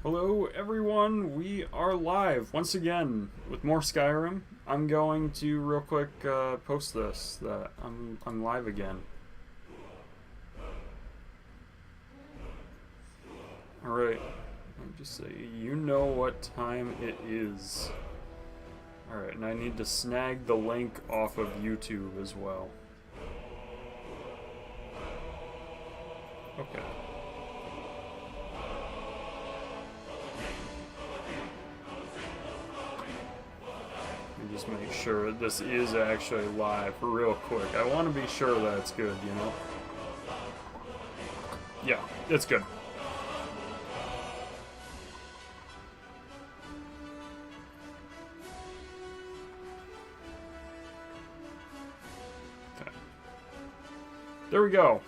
Hello everyone, we are live once again with more Skyrim. I'm going to real quick post this that I'm live again. Alright, let me just say you know what time it is. Alright, and I need to snag the link off of YouTube as well. Okay. Just make sure this is actually live real quick. I want to be sure that it's good, you know? Yeah, it's good. Okay. There we go.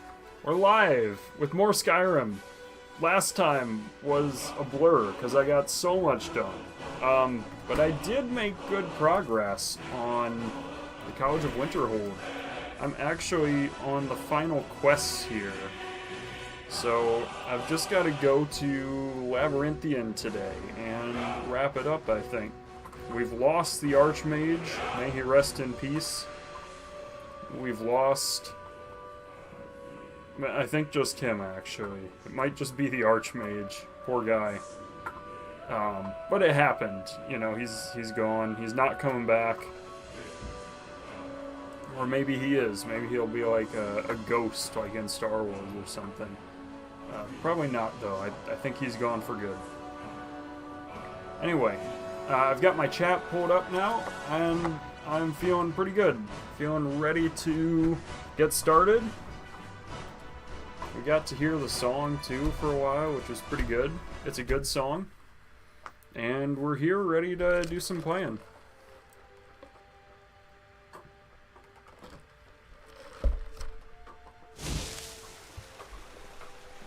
We're live with more Skyrim. Last time was a blur because I got so much done. But I did make good progress on the College of Winterhold. I'm actually on the final quests here. So I've just got to go to Labyrinthian today and wrap it up, I think. We've lost the Archmage. May he rest in peace. We've lost... I think just him, actually. It might just be the Archmage. Poor guy. But it happened. You know, he's gone. He's not coming back. Or maybe he is. Maybe he'll be like a ghost, like in Star Wars or something. Probably not, though. I think he's gone for good. Anyway, I've got my chat pulled up now, and I'm feeling pretty good. Feeling ready to get started. We got to hear the song, too, for a while, which was pretty good. It's a good song. And we're here ready to do some playing.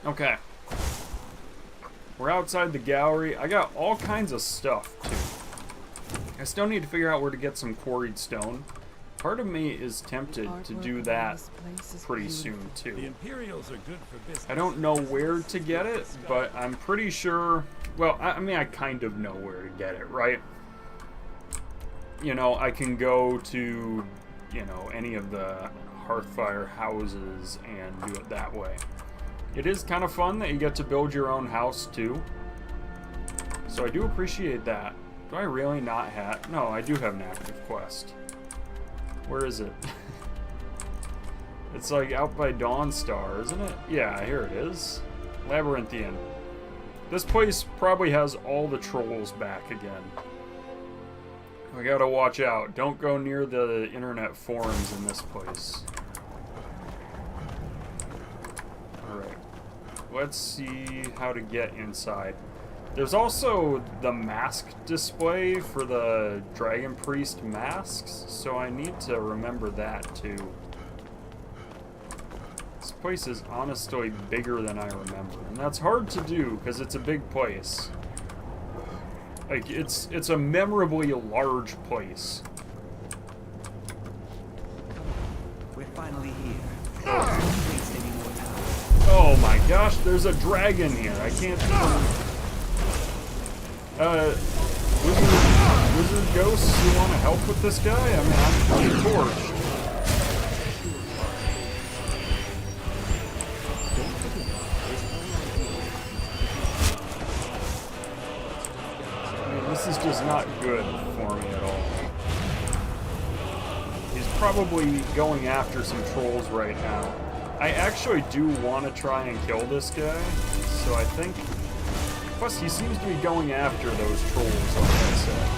Okay. We're outside the gallery. I got all kinds of stuff, too. I still need to figure out where to get some quarried stone. Part of me is tempted to do that pretty soon, too. The Imperials are good for business. I don't know where to get it, but I'm pretty sure... Well, I mean, I kind of know where to get it, right? You know, I can go to, you know, any of the Hearthfire houses and do it that way. It is kind of fun that you get to build your own house, too. So I do appreciate that. Do I really not have... No, I do have an active quest. Where is it? It's like out by Dawnstar, isn't it? Yeah, here it is. Labyrinthian. This place probably has all the trolls back again. We gotta watch out. Don't go near the internet forums in this place. Alright. Let's see how to get inside. There's also the mask display for the Dragon Priest masks, so I need to remember that too. This place is honestly bigger than I remember, and that's hard to do because it's a big place. Like, it's a memorably large place. We're finally here. Oh my gosh, there's a dragon here. I can't even... Wizard ghosts, you want to help with this guy? I mean, I'm torched. I mean, this is just not good for me at all. He's probably going after some trolls right now. I actually do want to try and kill this guy, so I think... Plus, he seems to be going after those trolls, like I said.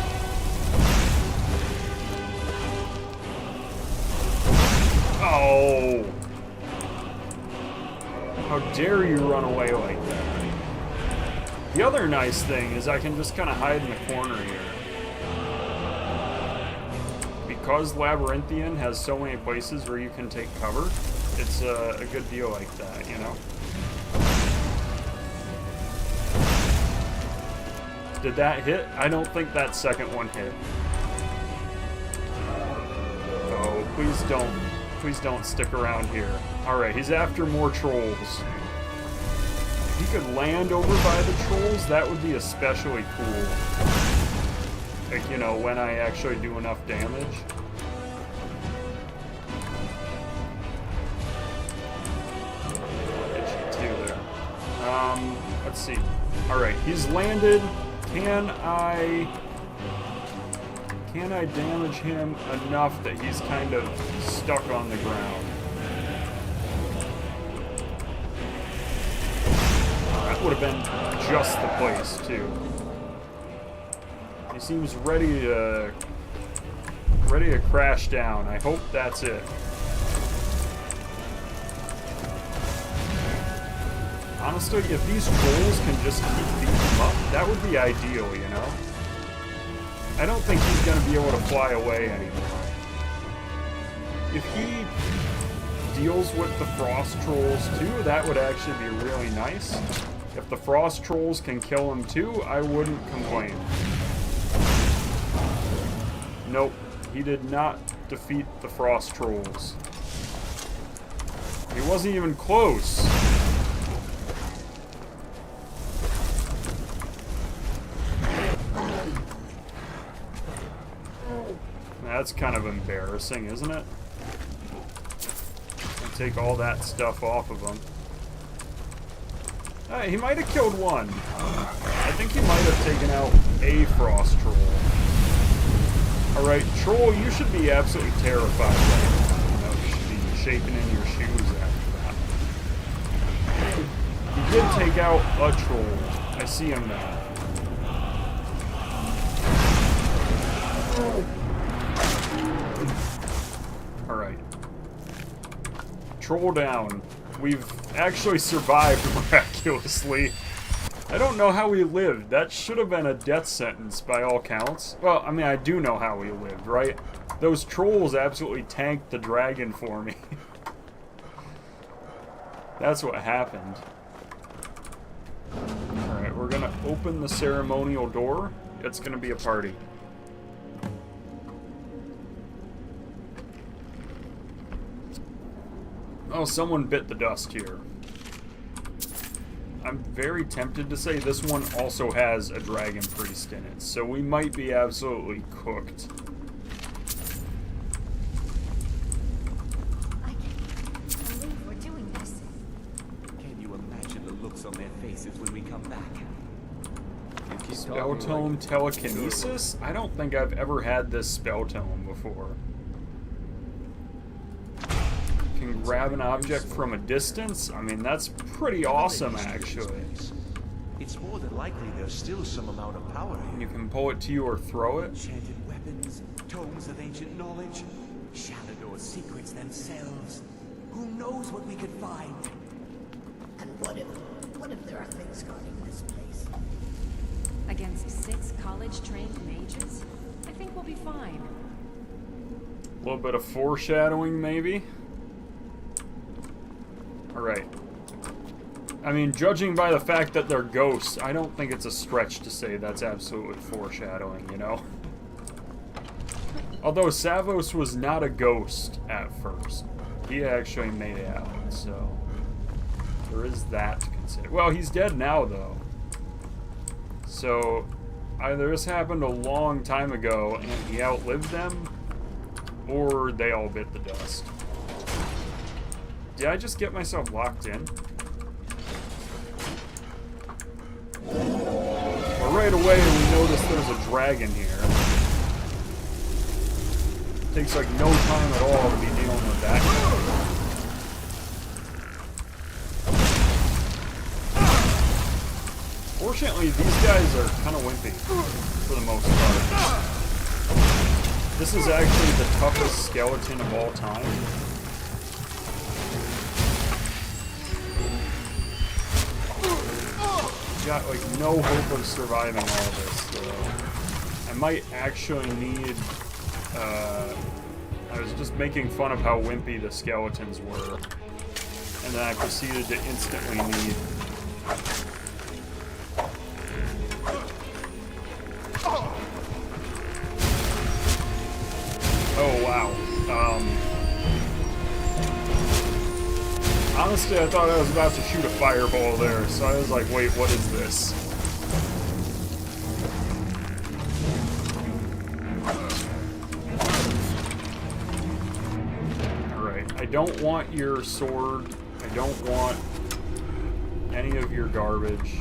Oh! How dare you run away like that? The other nice thing is I can just kind of hide in the corner here. Because Labyrinthian has so many places where you can take cover, it's a good deal like that, you know? Did that hit? I don't think that second one hit. Oh, please don't stick around here. Alright, he's after more trolls. he could land over by the trolls, that would be especially cool. Like, you know, when I actually do enough damage. Hit you too there. Let's see. Alright, he's landed. Can I damage him enough that he's kind of stuck on the ground? That would have been just the place, too. He seems ready to crash down. I hope that's it. Honestly, if these trolls can just keep beating him up, that would be ideal, you know? I don't think he's going to be able to fly away anymore. If he deals with the frost trolls too, that would actually be really nice. If the frost trolls can kill him too, I wouldn't complain. Nope, he did not defeat the frost trolls. He wasn't even close. That's kind of embarrassing, isn't it? I'll take all that stuff off of him. He might have killed one. I think he might have taken out a frost troll. Alright, troll, you should be absolutely terrified right now. You know, you should be shaking in your shoes after that. He did take out a troll. I see him now. Alright. Troll down. We've actually survived miraculously. I don't know how we lived. That should have been a death sentence by all counts. Well, I mean, I do know how we lived, right? Those trolls absolutely tanked the dragon for me. That's what happened. Alright, we're gonna open the ceremonial door. It's gonna be a party. Oh, someone bit the dust here. I'm very tempted to say this one also has a dragon priest in it, so we might be absolutely cooked. I can't believe we're doing this. Can you imagine the looks on their faces when we come back? Spell tome telekinesis? I don't think I've ever had this spell tome before. Can grab an object from a distance? I mean, that's pretty awesome, actually. It's more than likely there's still some amount of power here. You can pull it to you or throw it. Enchanted weapons, tomes of ancient knowledge, Shalador's secrets themselves. Who knows what we could find? And what if there are things guarding this place? Against 6 college-trained mages? I think we'll be fine. A little bit of foreshadowing, maybe. Alright. I mean, judging by the fact that they're ghosts, I don't think it's a stretch to say that's absolutely foreshadowing, you know? Although Savos was not a ghost at first. He actually made it out, so... there is that to consider. Well, he's dead now, though. So, either this happened a long time ago and he outlived them, or they all bit the dust. Did I just get myself locked in? Well, right away we notice there's a dragon here. Takes like no time at all to be dealing with that. Fortunately, these guys are kind of wimpy, for the most part. This is actually the toughest skeleton of all time. Got like no hope of surviving all this, so I might actually need, I was just making fun of how wimpy the skeletons were, and then I proceeded to instantly need. Oh wow. Honestly, I thought I was about to shoot a fireball there, so I was like, wait, what is this? Alright, I don't want your sword. I don't want any of your garbage.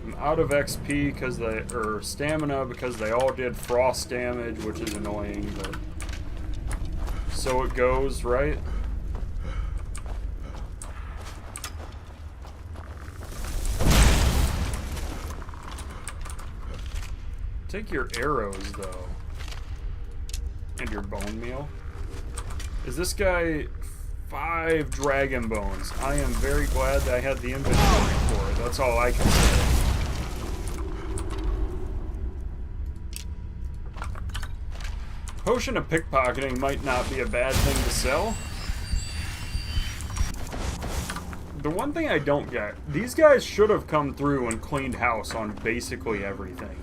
I'm out of XP because they, or stamina because they all did frost damage, which is annoying, but so it goes, right? Take your arrows, though. And your bone meal. Is this guy 5 dragon bones? I am very glad that I had the inventory for it. That's all I can say. Potion of pickpocketing might not be a bad thing to sell. The one thing I don't get, these guys should have come through and cleaned house on basically everything.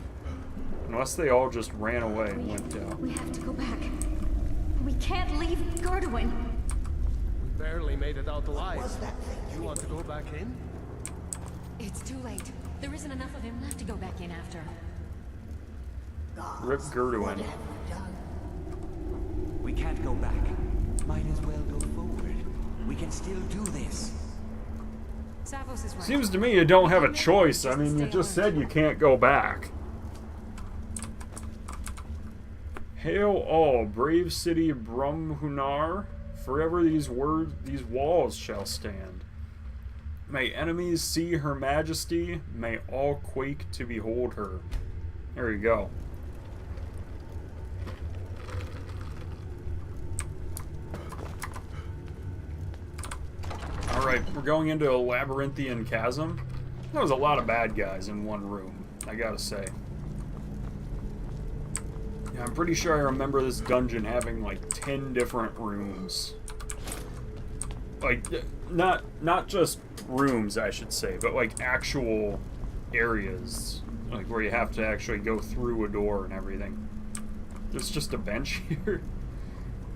Unless they all just ran away and went down. We have to go back. We can't leave Gerdwin. We barely made it out alive. Was that thing? You want to go back in? It's too late. There isn't enough of him left to go back in after. Gods, Rip what Gerdwin. have we done? We can't go back. Might as well go forward. We can still do this. Savos is right. Seems to me you don't have a choice. I mean, you just said you can't go back. Hail all, brave city Brumhunar. Forever these walls shall stand. May enemies see her majesty. May all quake to behold her. There you go. Alright, we're going into a labyrinthian chasm. There was a lot of bad guys in one room, I gotta say. Yeah, I'm pretty sure I remember this dungeon having like 10 different rooms. Like, not just rooms, I should say, but like actual areas. Like where you have to actually go through a door and everything. There's just a bench here.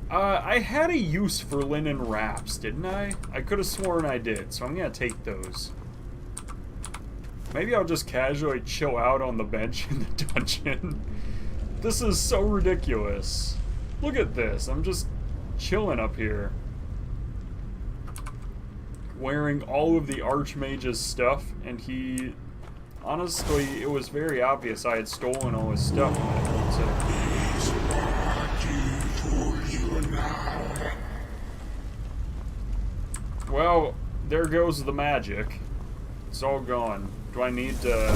I had a use for linen wraps, didn't I? I could have sworn I did, so I'm gonna take those. Maybe I'll just casually chill out on the bench in the dungeon. This is so ridiculous. Look at this. I'm just chilling up here. Wearing all of the Archmage's stuff, and he... Honestly, it was very obvious I had stolen all his stuff. Well, there goes the magic. It's all gone. Do I need to...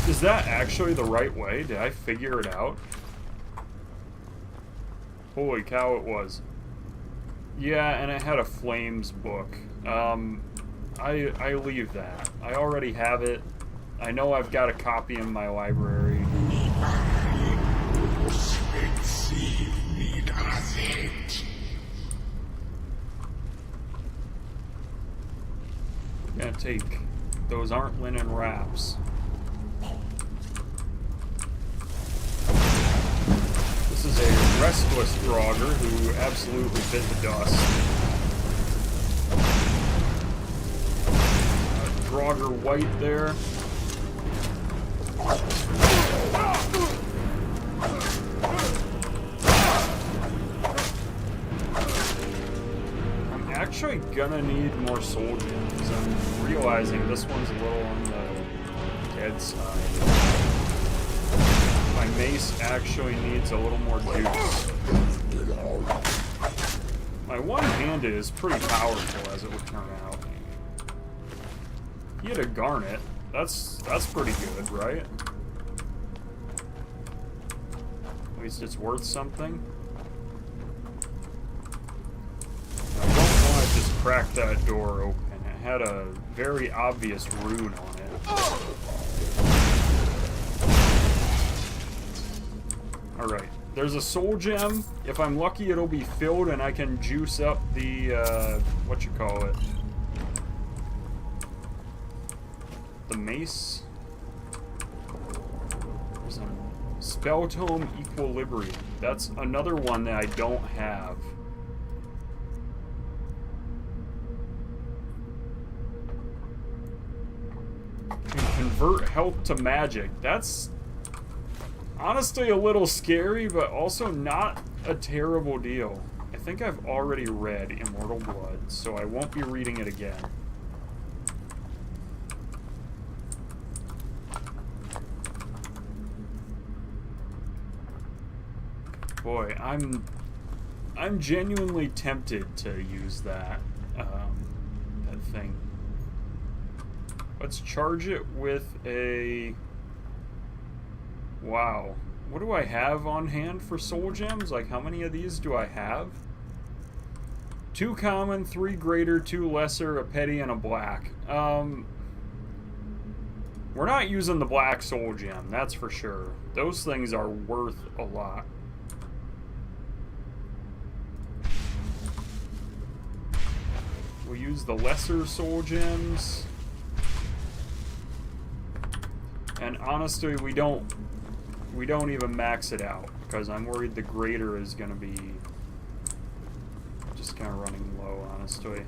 Is that actually the right way? Did I figure it out? Holy cow, it was. Yeah, and it had a flames book. I leave that. I already have it. I know I've got a copy in my library. I'm gonna take... Those aren't linen wraps. This is a restless Draugr who absolutely bit the dust. Draugr white there. I'm actually gonna need more soul gems because I'm realizing this one's a little on the dead side. My mace actually needs a little more juice. My one-handed is pretty powerful, as it would turn out. He had a garnet. That's pretty good, right? At least it's worth something. I don't want to just crack that door open. It had a very obvious rune on it. Alright, there's a soul gem. If I'm lucky, it'll be filled and I can juice up the, what you call it? The mace? There's a Spell Tome Equilibrium. That's another one that I don't have. Can convert health to magic. That's honestly a little scary, but also not a terrible deal. I think I've already read Immortal Blood, so I won't be reading it again. Boy, I'm genuinely tempted to use that that thing. Let's charge it with a... Wow. What do I have on hand for soul gems? Like, how many of these do I have? 2 common, 3 greater, 2 lesser, a petty, and a black. We're not using the black soul gem, that's for sure. Those things are worth a lot. We'll use the lesser soul gems. And honestly, we don't even max it out, because I'm worried the greater is going to be just kind of running low, honestly.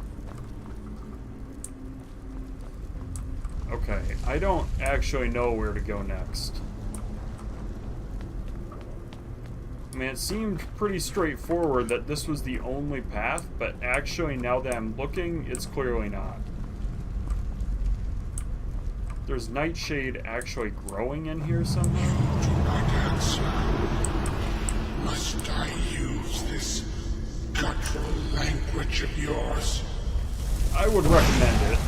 Okay, I don't actually know where to go next. I mean, it seemed pretty straightforward that this was the only path, but actually, now that I'm looking, it's clearly not. There's nightshade actually growing in here somehow? Do not answer. Must I use this guttural language of yours? I would recommend it.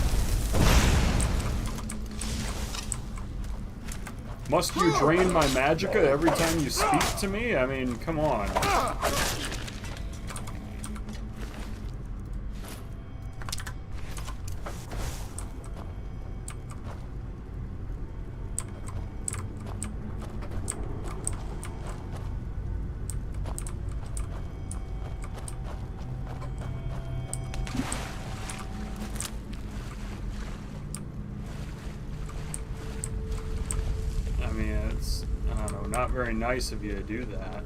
Must you drain my magicka every time you speak to me? I mean, come on. Very nice of you to do that.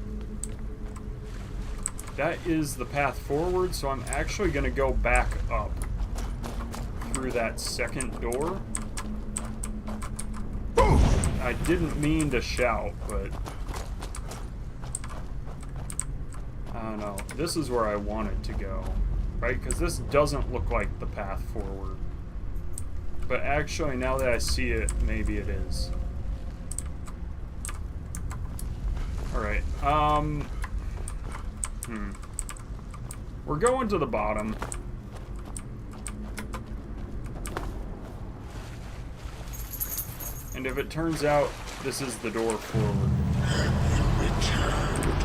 That is the path forward, so I'm actually going to go back up through that second door. I didn't mean to shout, but I don't know. This is where I wanted to go, right? Because this doesn't look like the path forward. But actually, now that I see it, maybe it is. Alright, we're going to the bottom. And if it turns out this is the door forward. Have you returned,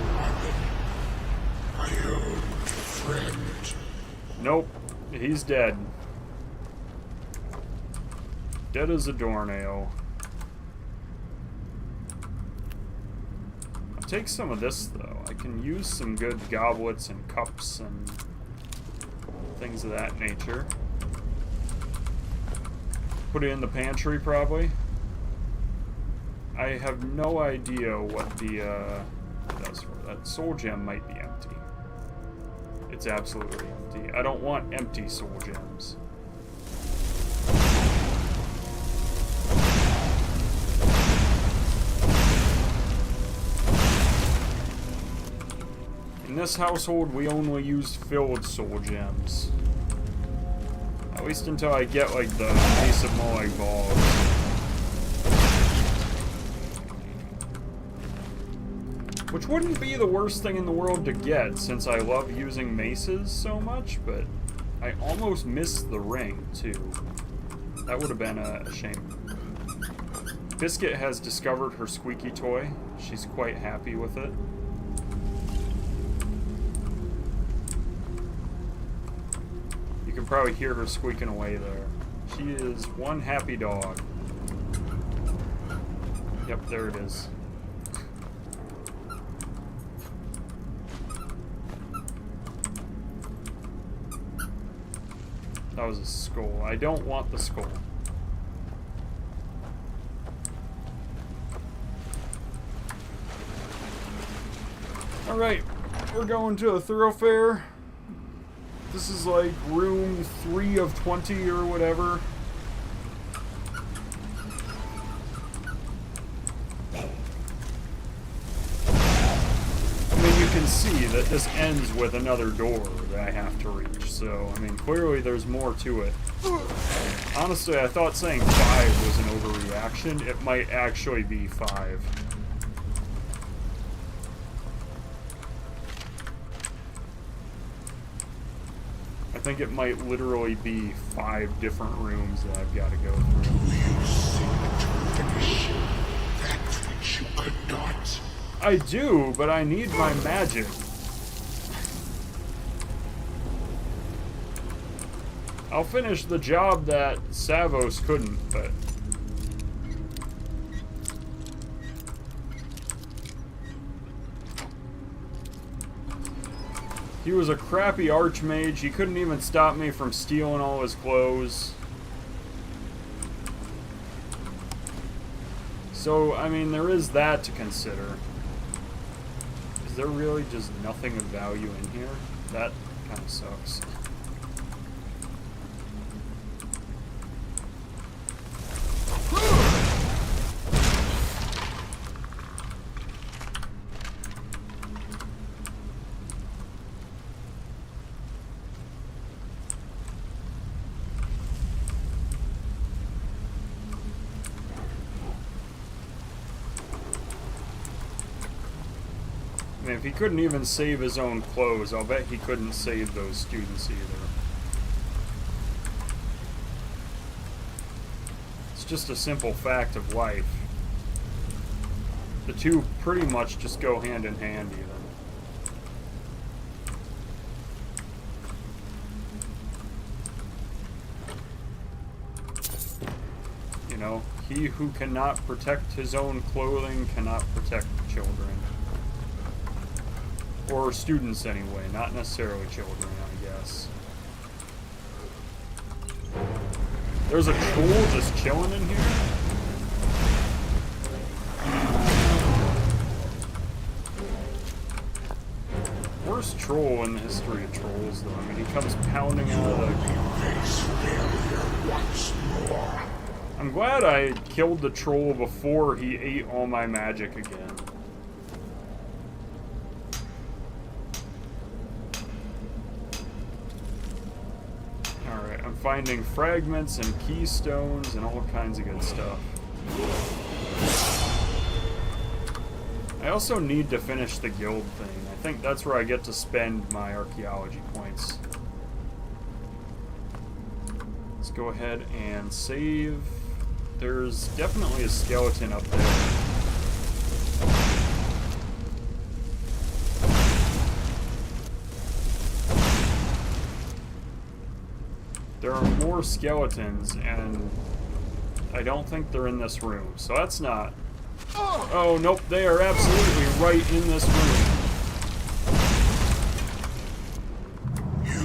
my old friend? Nope, he's dead. Dead as a doornail. Take some of this though. I can use some good goblets and cups and things of that nature. Put it in the pantry probably. I have no idea what the does for that. Soul gem might be empty. It's absolutely empty. I don't want empty soul gems. In this household, we only use filled soul gems. At least until I get, like, the Mace of Molag balls. Which wouldn't be the worst thing in the world to get, since I love using maces so much, but I almost missed the ring, too. That would have been a shame. Biscuit has discovered her squeaky toy. She's quite happy with it. You can probably hear her squeaking away there. She is one happy dog. Yep, there it is. That was a skull. I don't want the skull. Alright, we're going to a thoroughfare. This is like room 3 of 20 or whatever. I mean, you can see that this ends with another door that I have to reach. So, I mean, clearly there's more to it. Honestly, I thought saying 5 was an overreaction. It might actually be 5. I think it might literally be 5 different rooms that I've got to go through. You seem to finish that which you could not. I do, but I need my magic. I'll finish the job that Savos couldn't, but... He was a crappy archmage. He couldn't even stop me from stealing all his clothes. So, I mean, there is that to consider. Is there really just nothing of value in here? That kind of sucks. I mean, if he couldn't even save his own clothes, I'll bet he couldn't save those students either. It's just a simple fact of life. The two pretty much just go hand in hand even. You know, he who cannot protect his own clothing cannot protect children. Or students anyway, not necessarily children, I guess. There's a troll just chilling in here? Worst troll in the history of trolls, though. I mean, he comes pounding out of the... I'm glad I killed the troll before he ate all my magic again. Finding fragments and keystones and all kinds of good stuff. I also need to finish the guild thing. I think that's where I get to spend my archaeology points. Let's go ahead and save. There's definitely a skeleton up there. There are more skeletons, and I don't think they're in this room, so that's not... Oh, nope, they are absolutely right in this room. You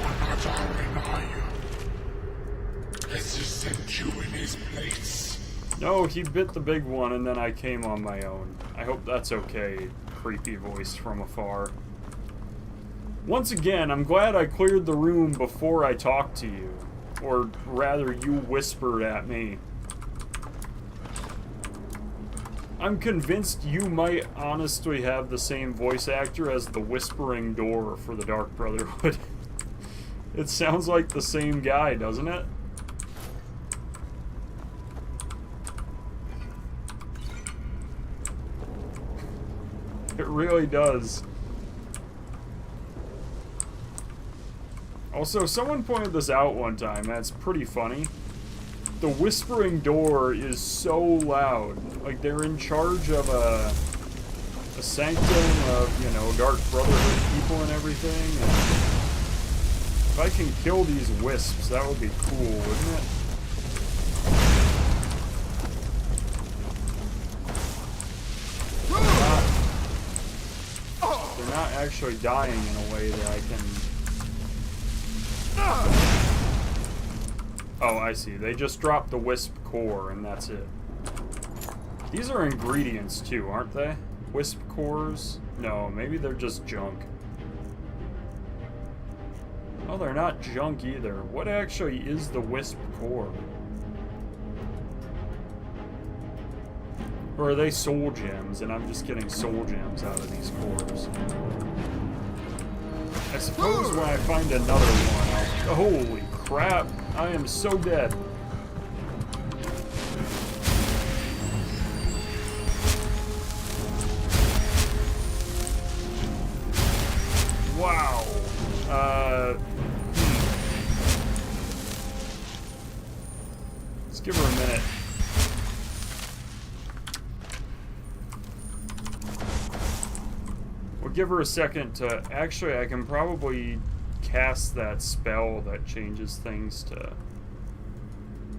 are not Arwen, are you? Has he sent you in his place? No, he bit the big one, and then I came on my own. I hope that's okay, creepy voice from afar. Once again, I'm glad I cleared the room before I talked to you. Or rather, you whispered at me. I'm convinced you might honestly have the same voice actor as the Whispering Door for the Dark Brotherhood. It sounds like the same guy, doesn't it? It really does. Also, someone pointed this out one time, that's pretty funny. The Whispering Door is so loud. Like, they're in charge of a sanctum of, you know, Dark Brotherhood people and everything. And if I can kill these wisps, that would be cool, wouldn't it? They're not actually dying in a way that I can... Oh, I see. They just dropped the wisp core, and that's it. These are ingredients, too, aren't they? Wisp cores? No, maybe they're just junk. Oh, they're not junk either. What actually is the Wisp core? Or are they soul gems, and I'm just getting soul gems out of these cores? I suppose when I find another one, I'll... Holy crap! I am so dead. Wow. Let's give her a minute. We'll give her a second to... Actually, I can probably cast that spell that changes things to...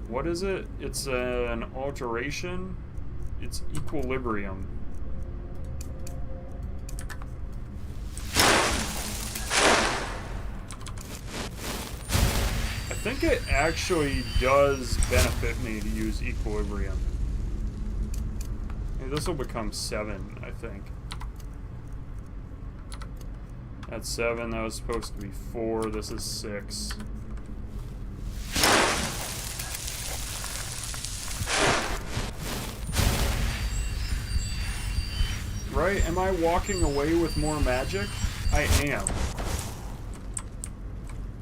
What is it? It's an alteration? It's equilibrium. I think it actually does benefit me to use equilibrium. Hey, this will become 7, I think. That's 7, that was supposed to be 4, this is 6. Right? Am I walking away with more magic? I am.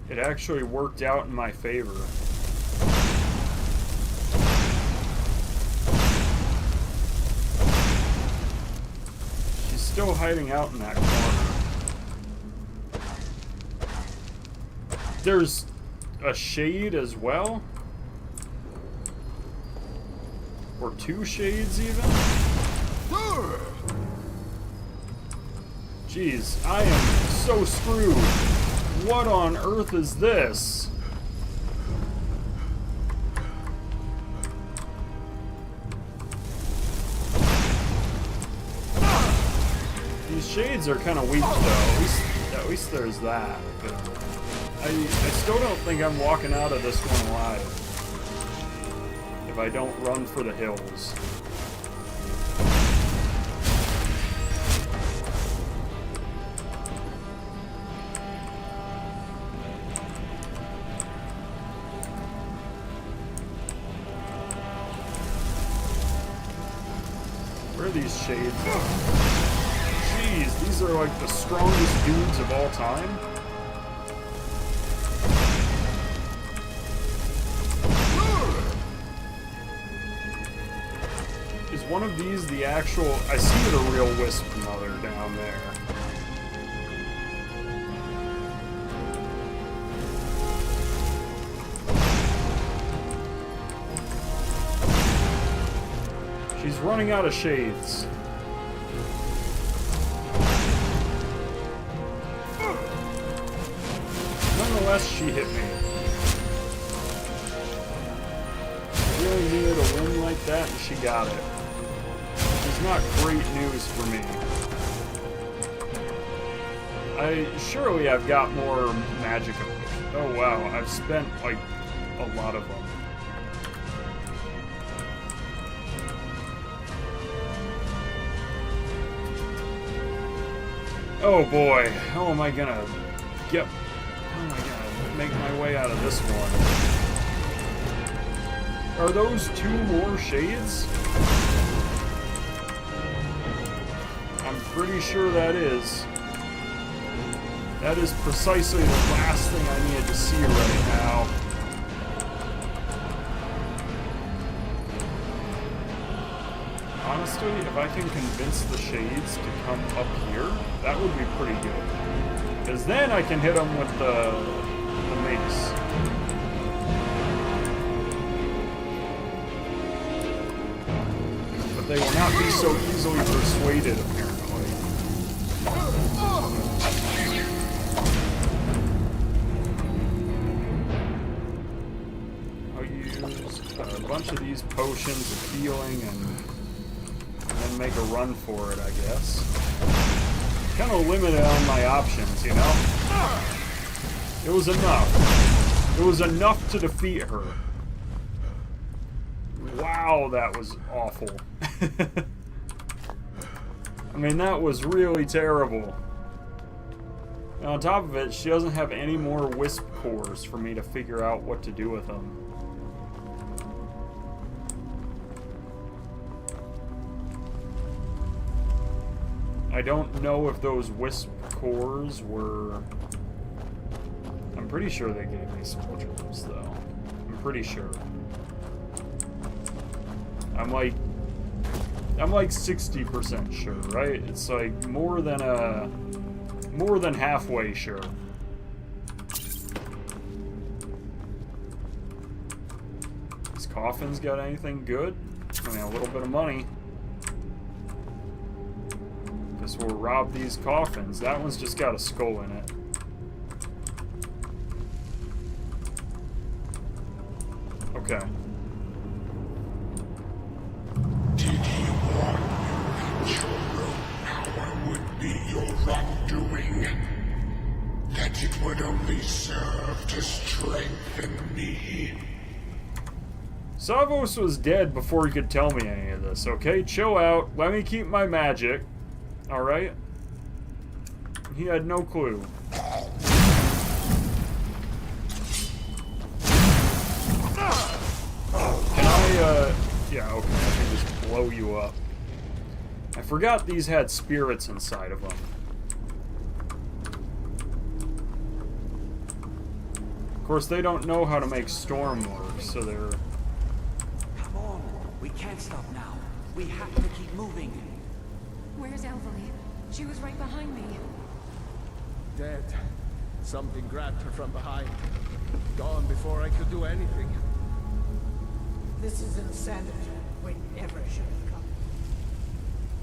It actually worked out in my favor. She's still hiding out in that corner. There's a shade as well? Or 2 shades even? Jeez, I am so screwed. What on earth is this? These shades are kind of weak though. At least there's that. But I still don't think I'm walking out of this one alive. If I don't run for the hills. Where are these shades? Jeez, these are like the strongest dudes of all time. Is one of these the actual... I see the real Wisp Mother down there. She's running out of shades. Nonetheless, she hit me. I really needed a win like that, and she got it. Which is not great news for me. Surely I've got more magic. Oh wow, I've spent like a lot of them. Oh boy, how am I gonna make my way out of this one? Are those 2 more shades? I'm pretty sure that is. That is precisely the last thing I needed to see right now. Honestly, if I can convince the shades to come up here, that would be pretty good. Because then I can hit them with the mace. But they will not be so easily persuaded, apparently. I'll use a bunch of these potions of healing and then make a run for it, I guess. Kind of limited on my options, you know? It was enough. It was enough to defeat her. Wow, that was awful. I mean, that was really terrible. And on top of it, she doesn't have any more wisp cores for me to figure out what to do with them. I don't know if those wisp cores were... I'm pretty sure they gave me soldiers, though. I'm pretty sure. I'm like 60% sure, right? It's like more than halfway sure. These coffins got anything good? I mean, a little bit of money. Guess we'll rob these coffins. That one's just got a skull in it. Okay. Did he warn you that your rogue power would be your undoing? That it would only serve to strengthen me? Savos was dead before he could tell me any of this, okay? Chill out. Let me keep my magic. Alright? He had no clue. Yeah, okay, I can just blow you up. I forgot these had spirits inside of them. Of course, they don't know how to make storm work, so they're... Come on, we can't stop now. We have to keep moving. Where's Elvalie? She was right behind me. Dead. Something grabbed her from behind. Gone before I could do anything. This is insanity. We never should have come.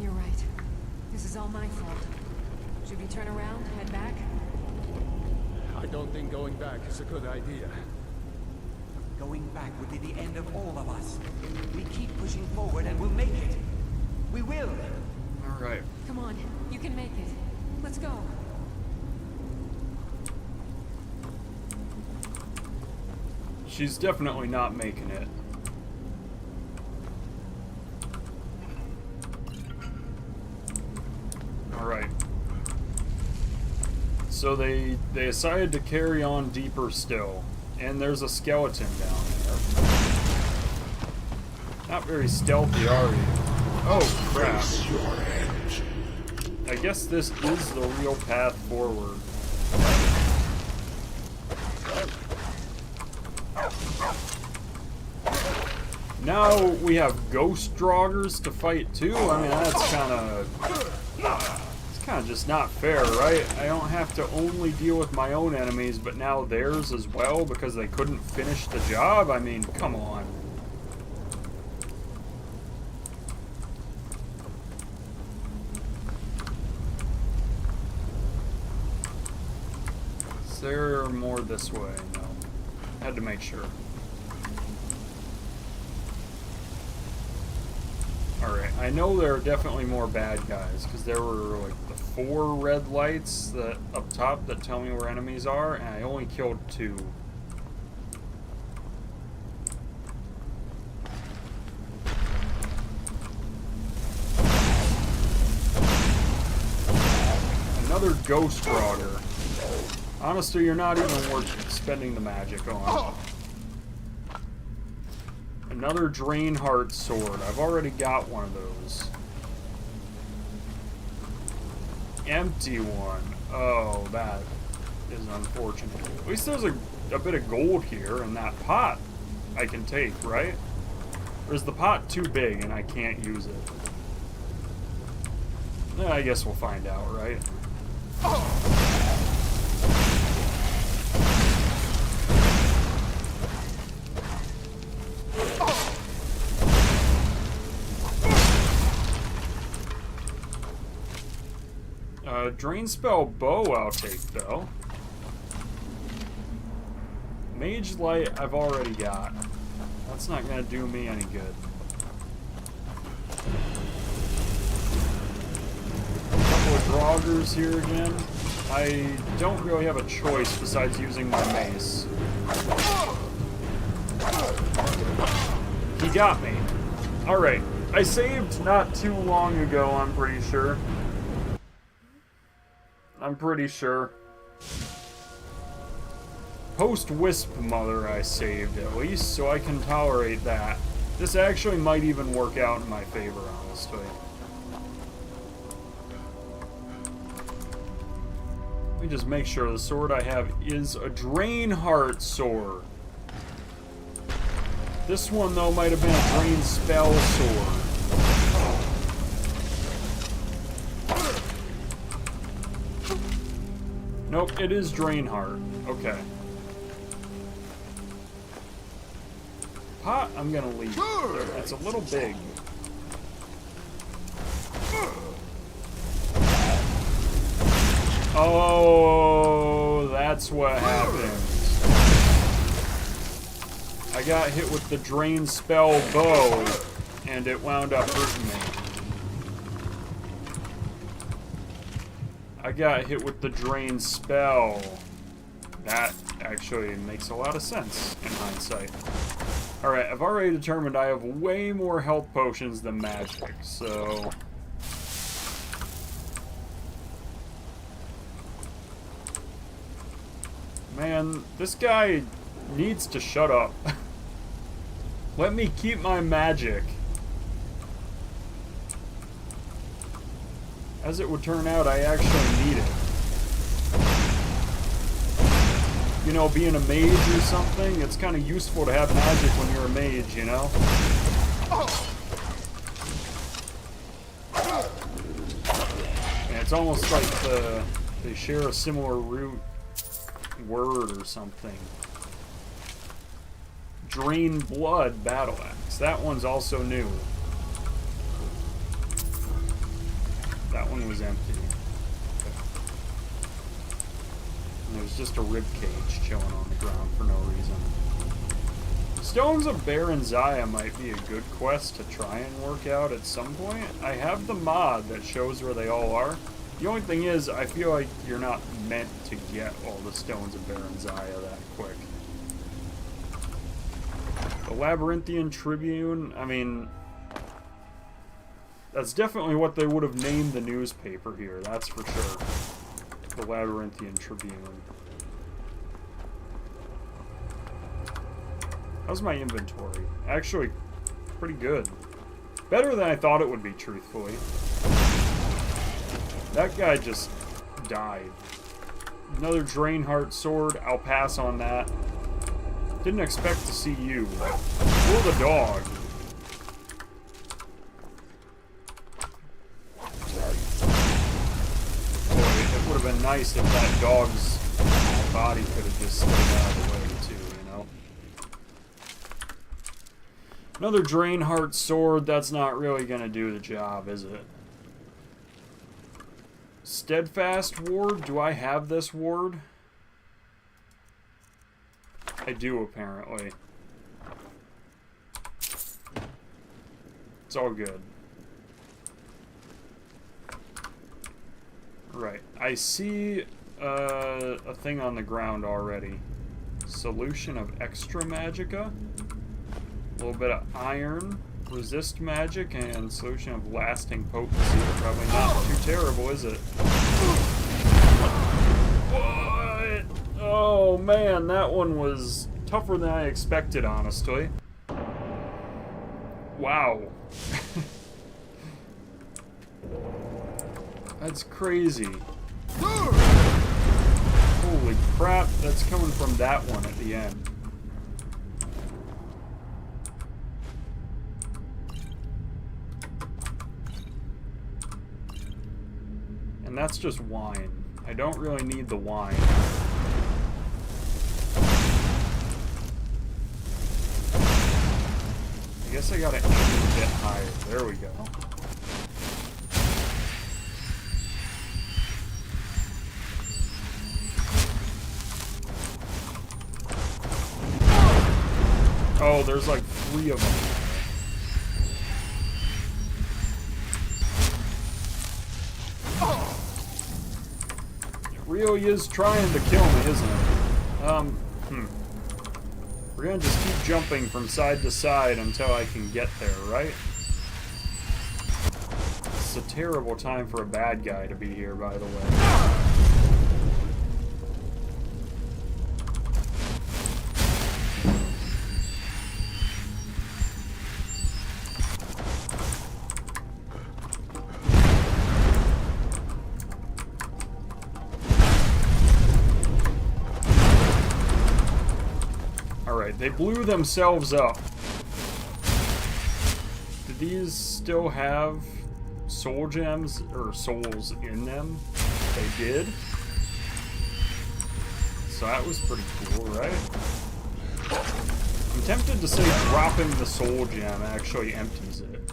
You're right. This is all my fault. Should we turn around, head back? I don't think going back is a good idea. Going back would be the end of all of us. We keep pushing forward and we'll make it. We will. Alright. Come on, you can make it. Let's go. She's definitely not making it. Alright. So they decided to carry on deeper still. And there's a skeleton down there. Not very stealthy, are you? Oh, crap. I guess this is the real path forward. Now we have ghost draugrs to fight too. I mean, that's kind of just not fair, right? I don't have to only deal with my own enemies, but now theirs as well because they couldn't finish the job. I mean, come on. Is there more this way? No. Had to make sure. Alright, I know there are definitely more bad guys, because there were like the 4 red lights that up top that tell me where enemies are, and I only killed 2. Another ghost draugr. Honestly, you're not even worth spending the magic on. Another Drain Heart sword. I've already got one of those. Empty one. Oh, that is unfortunate. At least there's a bit of gold here, and that pot I can take, right? Or is the pot too big and I can't use it? I guess we'll find out, right? Drain spell bow I'll take though. Mage light I've already got. That's not gonna do me any good. A couple of draugrs here again. I don't really have a choice besides using my mace. He got me. Alright. I saved not too long ago, I'm pretty sure. I'm pretty sure. Post-Wisp Mother I saved, at least, so I can tolerate that. This actually might even work out in my favor, honestly. Let me just make sure the sword I have is a Drainheart sword. This one, though, might have been a Drain Spell sword. Nope, it is Drainheart. Okay. Pot, I'm gonna leave. It's a little big. Oh, that's what happened. I got hit with the Drain Spell bow, and it wound up hurting me. I got hit with the Drain Spell. That actually makes a lot of sense in hindsight. Alright, I've already determined I have way more health potions than magic, so... Man, this guy needs to shut up. Let me keep my magic. As it would turn out, I actually need it. You know, being a mage or something, it's kind of useful to have magic when you're a mage, you know? And it's almost like they share a similar root word or something. Drain Blood Battle Axe. That one's also new. That one was empty. And there was just a rib cage chilling on the ground for no reason. Stones of Baron Zaya might be a good quest to try and work out at some point. I have the mod that shows where they all are. The only thing is, I feel like you're not meant to get all the Stones of Baron Zaya that quick. The Labyrinthian Tribune, I mean... That's definitely what they would have named the newspaper here, that's for sure. The Labyrinthian Tribune. How's my inventory? Actually, pretty good. Better than I thought it would be, truthfully. That guy just died. Another Drainheart sword. I'll pass on that. Didn't expect to see you. Or the dog. Boy, it would have been nice if that dog's body could have just stayed out of the way too, you know? Another Drainheart sword. That's not really gonna do the job, is it? Steadfast ward? Do I have this ward? I do, apparently. It's all good. Right. I see a thing on the ground already. Solution of extra magicka. A little bit of iron. Resist magic and solution of lasting potency. Probably not too terrible, is it? What? Oh man, that one was tougher than I expected, honestly. Wow. That's crazy. Holy crap, that's coming from that one at the end. And that's just wine. I don't really need the wine. I guess I gotta aim a bit higher. There we go. Oh, there's like 3 of them. It really is trying to kill me, isn't it? We're gonna just keep jumping from side to side until I can get there, right? It's a terrible time for a bad guy to be here, by the way. Alright, they blew themselves up. Do these still have soul gems or souls in them? They did. So that was pretty cool, right? I'm tempted to say dropping the soul gem actually empties it.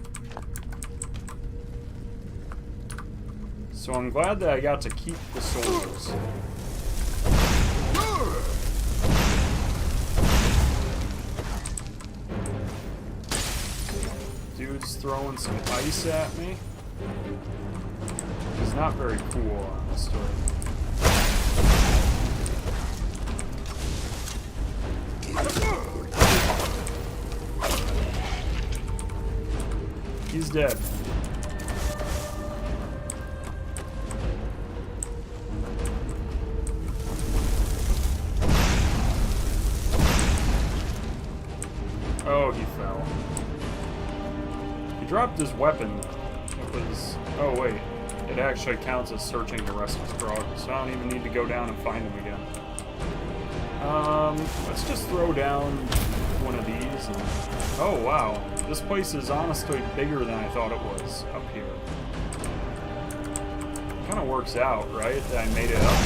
So I'm glad that I got to keep the souls. Dude's throwing some ice at me. It's not very cool, honestly. He's dead. Oh, he fell. He dropped his weapon. It was... Oh, wait. It actually counts as searching the rest of his progress, so I don't even need to go down and find him again. Let's just throw down one of these and... Oh, wow. This place is honestly bigger than I thought it was up here. Kind of works out, right? That I made it up.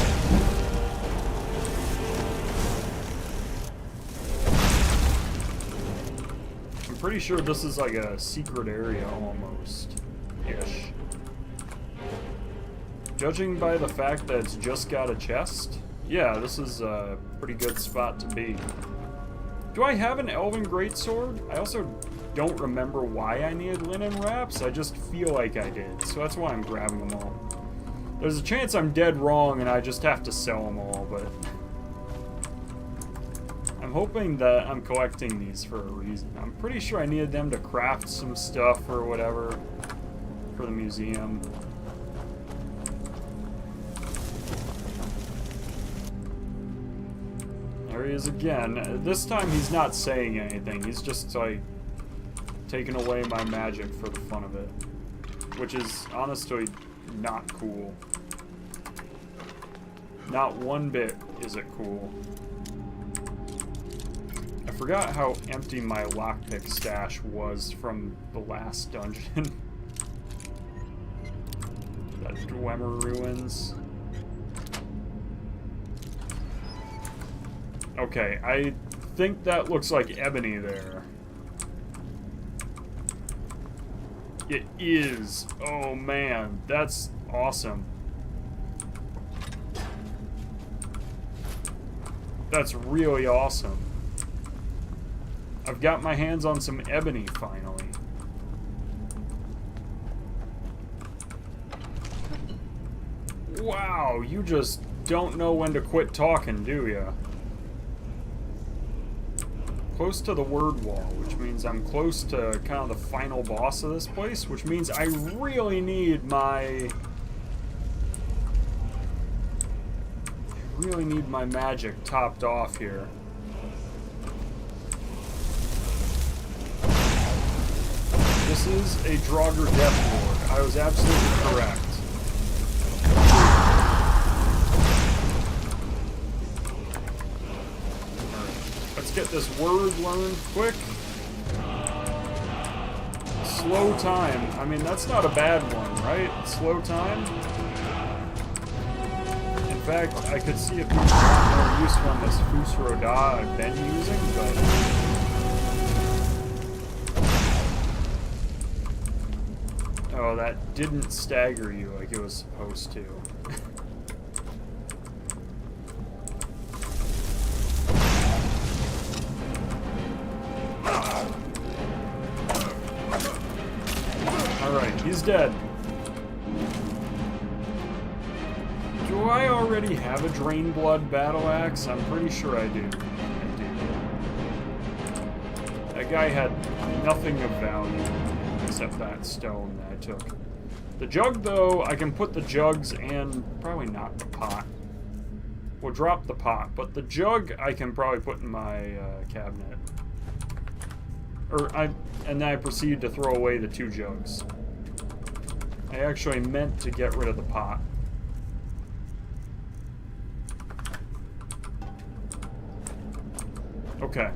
I'm pretty sure this is like a secret area almost-ish. Judging by the fact that it's just got a chest, yeah, this is a pretty good spot to be. Do I have an Elven Greatsword? I also don't remember why I needed linen wraps. I just feel like I did, so that's why I'm grabbing them all. There's a chance I'm dead wrong and I just have to sell them all, but... I'm hoping that I'm collecting these for a reason. I'm pretty sure I needed them to craft some stuff or whatever for the museum. There he is again. This time he's not saying anything. He's just like taking away my magic for the fun of it, which is honestly not cool. Not one bit is it cool. I forgot how empty my lockpick stash was from the last dungeon. That Dwemer ruins. Okay, I think that looks like ebony there. It is. Oh man, that's awesome. That's really awesome. I've got my hands on some ebony finally. Wow, you just don't know when to quit talking, do ya? Close to the word wall, which means I'm close to kind of the final boss of this place, which means I really need my... magic topped off here. This is a Draugr Death Lord. I was absolutely correct. Let's get this word learned quick. Slow time. I mean, that's not a bad one, right? Slow time. In fact, I could see if there's a lot more use from this Fus Roda I've been using, but... Oh, that didn't stagger you like it was supposed to. Alright, he's dead. Do I already have a Drain Blood battle axe? I'm pretty sure I do. I do. That guy had nothing of value except that stone that I took. The jug, though, I can put the jugs and probably not the pot. We'll drop the pot, but the jug I can probably put in my cabinet. And then I proceed to throw away the 2 jugs. I actually meant to get rid of the pot. Okay.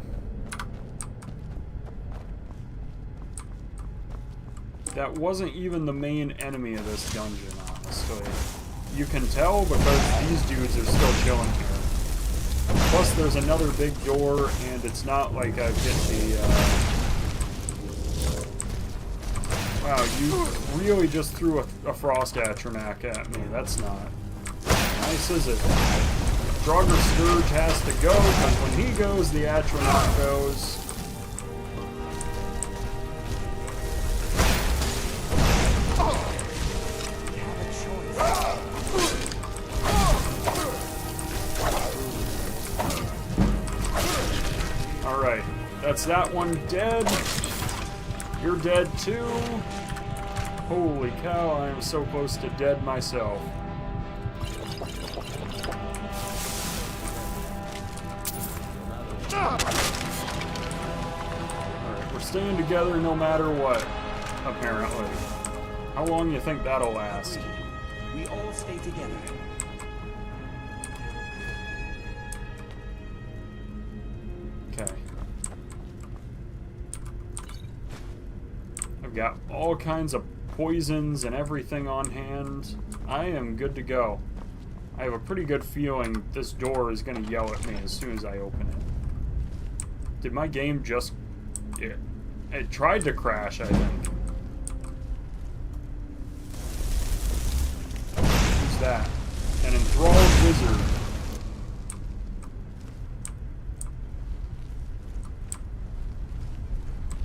That wasn't even the main enemy of this dungeon, honestly. You can tell because these dudes are still chilling here. Plus, there's another big door, and it's not like I've hit the, Wow, you really just threw a frost atronach at me. That's not nice, is it? Draugr Scourge has to go, because when he goes, the atronach goes. Alright, that's that one dead. You're dead too. Holy cow, I am so close to dead myself. Alright, we're staying together no matter what, apparently. How long do you think that'll last? We all stay together. Okay. I've got all kinds of poisons and everything on hand. I am good to go. I have a pretty good feeling this door is going to yell at me as soon as I open it. Did my game just... It tried to crash, I think. Who's that? An enthralled wizard.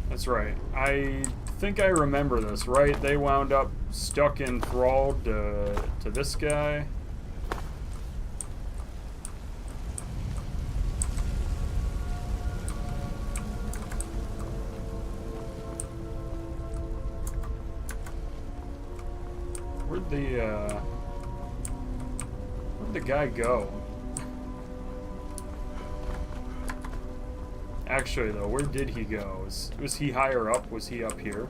That's right. I think I remember this, right? They wound up stuck enthralled to this guy. Where'd the guy go? Actually, though, where did he go? Was he higher up? Was he up here?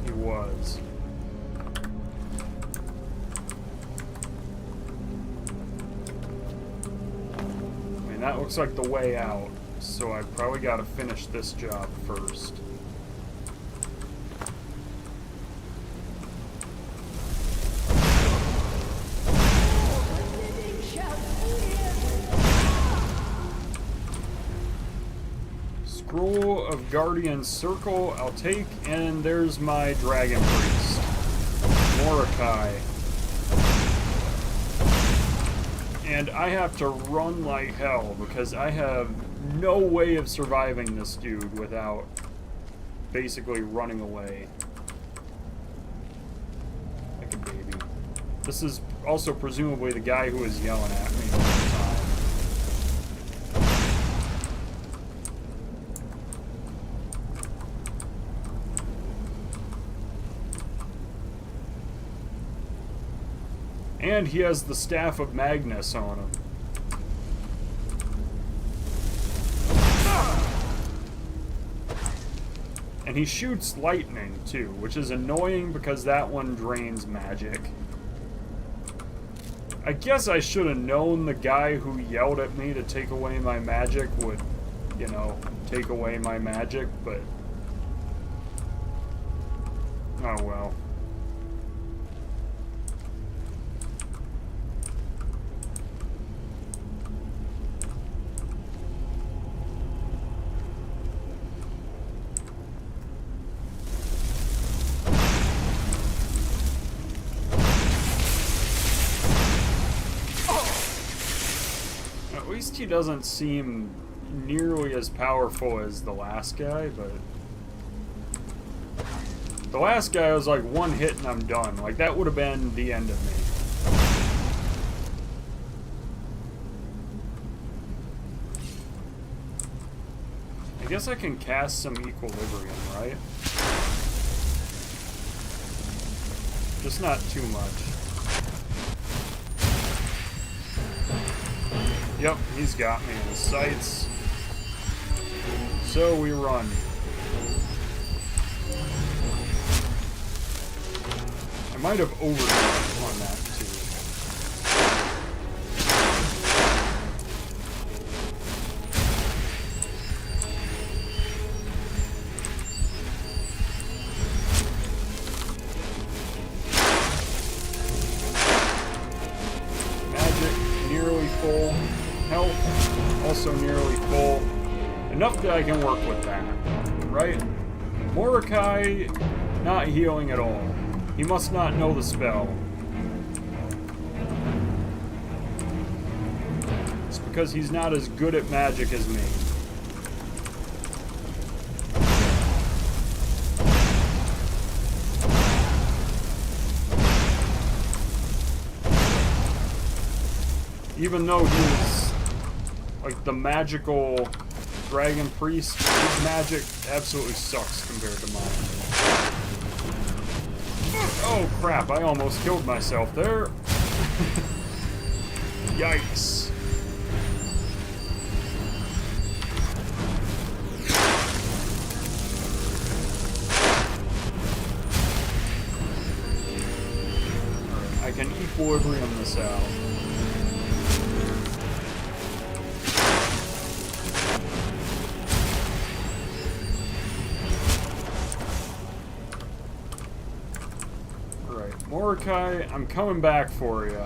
He was. I mean, that looks like the way out, so I probably gotta finish this job first. Scroll of Guardian Circle, I'll take, and there's my Dragon Priest, Mordecai. And I have to run like hell, because I have no way of surviving this dude without basically running away. Like a baby. This is also presumably the guy who was yelling at me all the time. And he has the Staff of Magnus on him. And he shoots lightning, too, which is annoying because that one drains magic. I guess I should have known the guy who yelled at me to take away my magic would, you know, take away my magic, but... oh well. At least he doesn't seem nearly as powerful as the last guy, but... the last guy was like one hit and I'm done. Like, that would have been the end of me. I guess I can cast some equilibrium, right? just not too much. Yep, he's got me in his sights. So we run. I might have overdone on that too. Magic, nearly full. Health, also nearly full. Enough that I can work with that, right? Mordecai, not healing at all. He must not know the spell. It's because he's not as good at magic as me. Even though he's like the magical dragon priest, his magic absolutely sucks compared to mine. Oh crap, I almost killed myself there. Yikes. Alright, I can equilibrium this out. Mordecai, I'm coming back for you.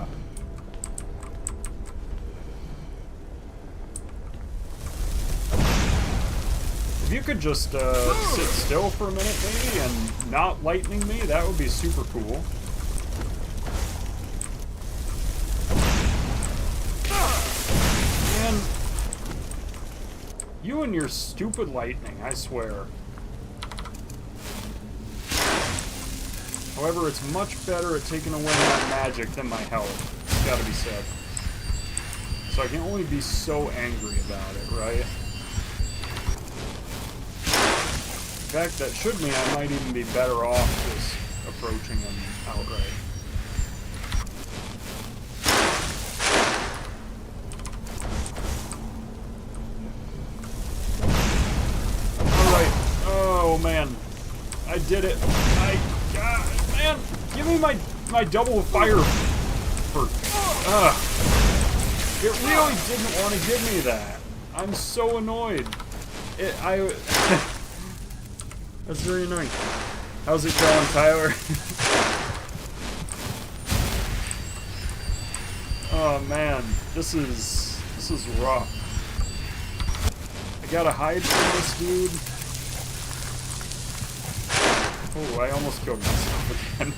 If you could just sit still for a minute, maybe, and not lightning me, that would be super cool. Man, you and your stupid lightning, I swear. However, it's much better at taking away my magic than my health. It's gotta be said. So I can only be so angry about it, right? In fact, that should mean I might even be better off just approaching him outright. Alright. Oh, man. I did it. Man, give me my double fire for... It really didn't want to give me that. I'm so annoyed. That's very annoying. How's it going, Tyler? Oh man, this is rough. I gotta hide from this dude. Oh, I almost killed myself again.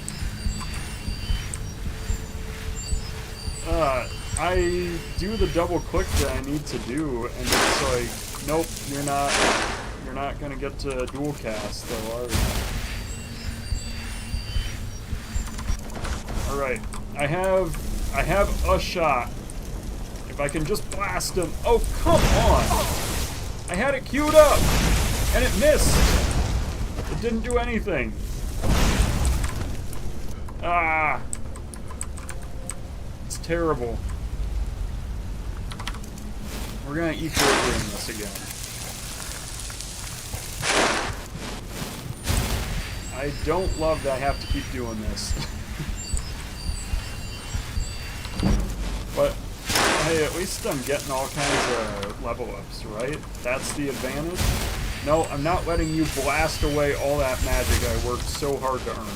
I do the double click that I need to do, and it's like, nope, you're not gonna get to dual cast, though, are you? Alright, I have a shot. If I can just blast him. Oh, come on! I had it queued up, and it missed! It didn't do anything. Ah! It's terrible. We're gonna equilibrium this again. I don't love that I have to keep doing this. But, hey, at least I'm getting all kinds of level ups, right? That's the advantage. No, I'm not letting you blast away all that magic I worked so hard to earn.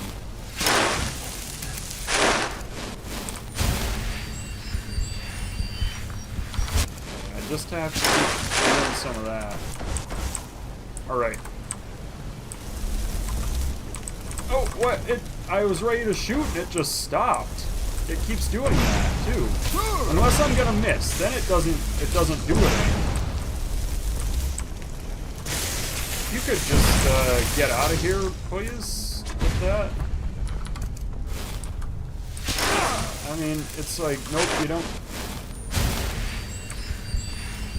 I just have to keep doing some of that. Alright. Oh, what? I was ready to shoot and it just stopped. It keeps doing that, too. Unless I'm gonna miss, then it doesn't do it. You could just get out of here, please, with that. I mean, it's like, nope, you don't.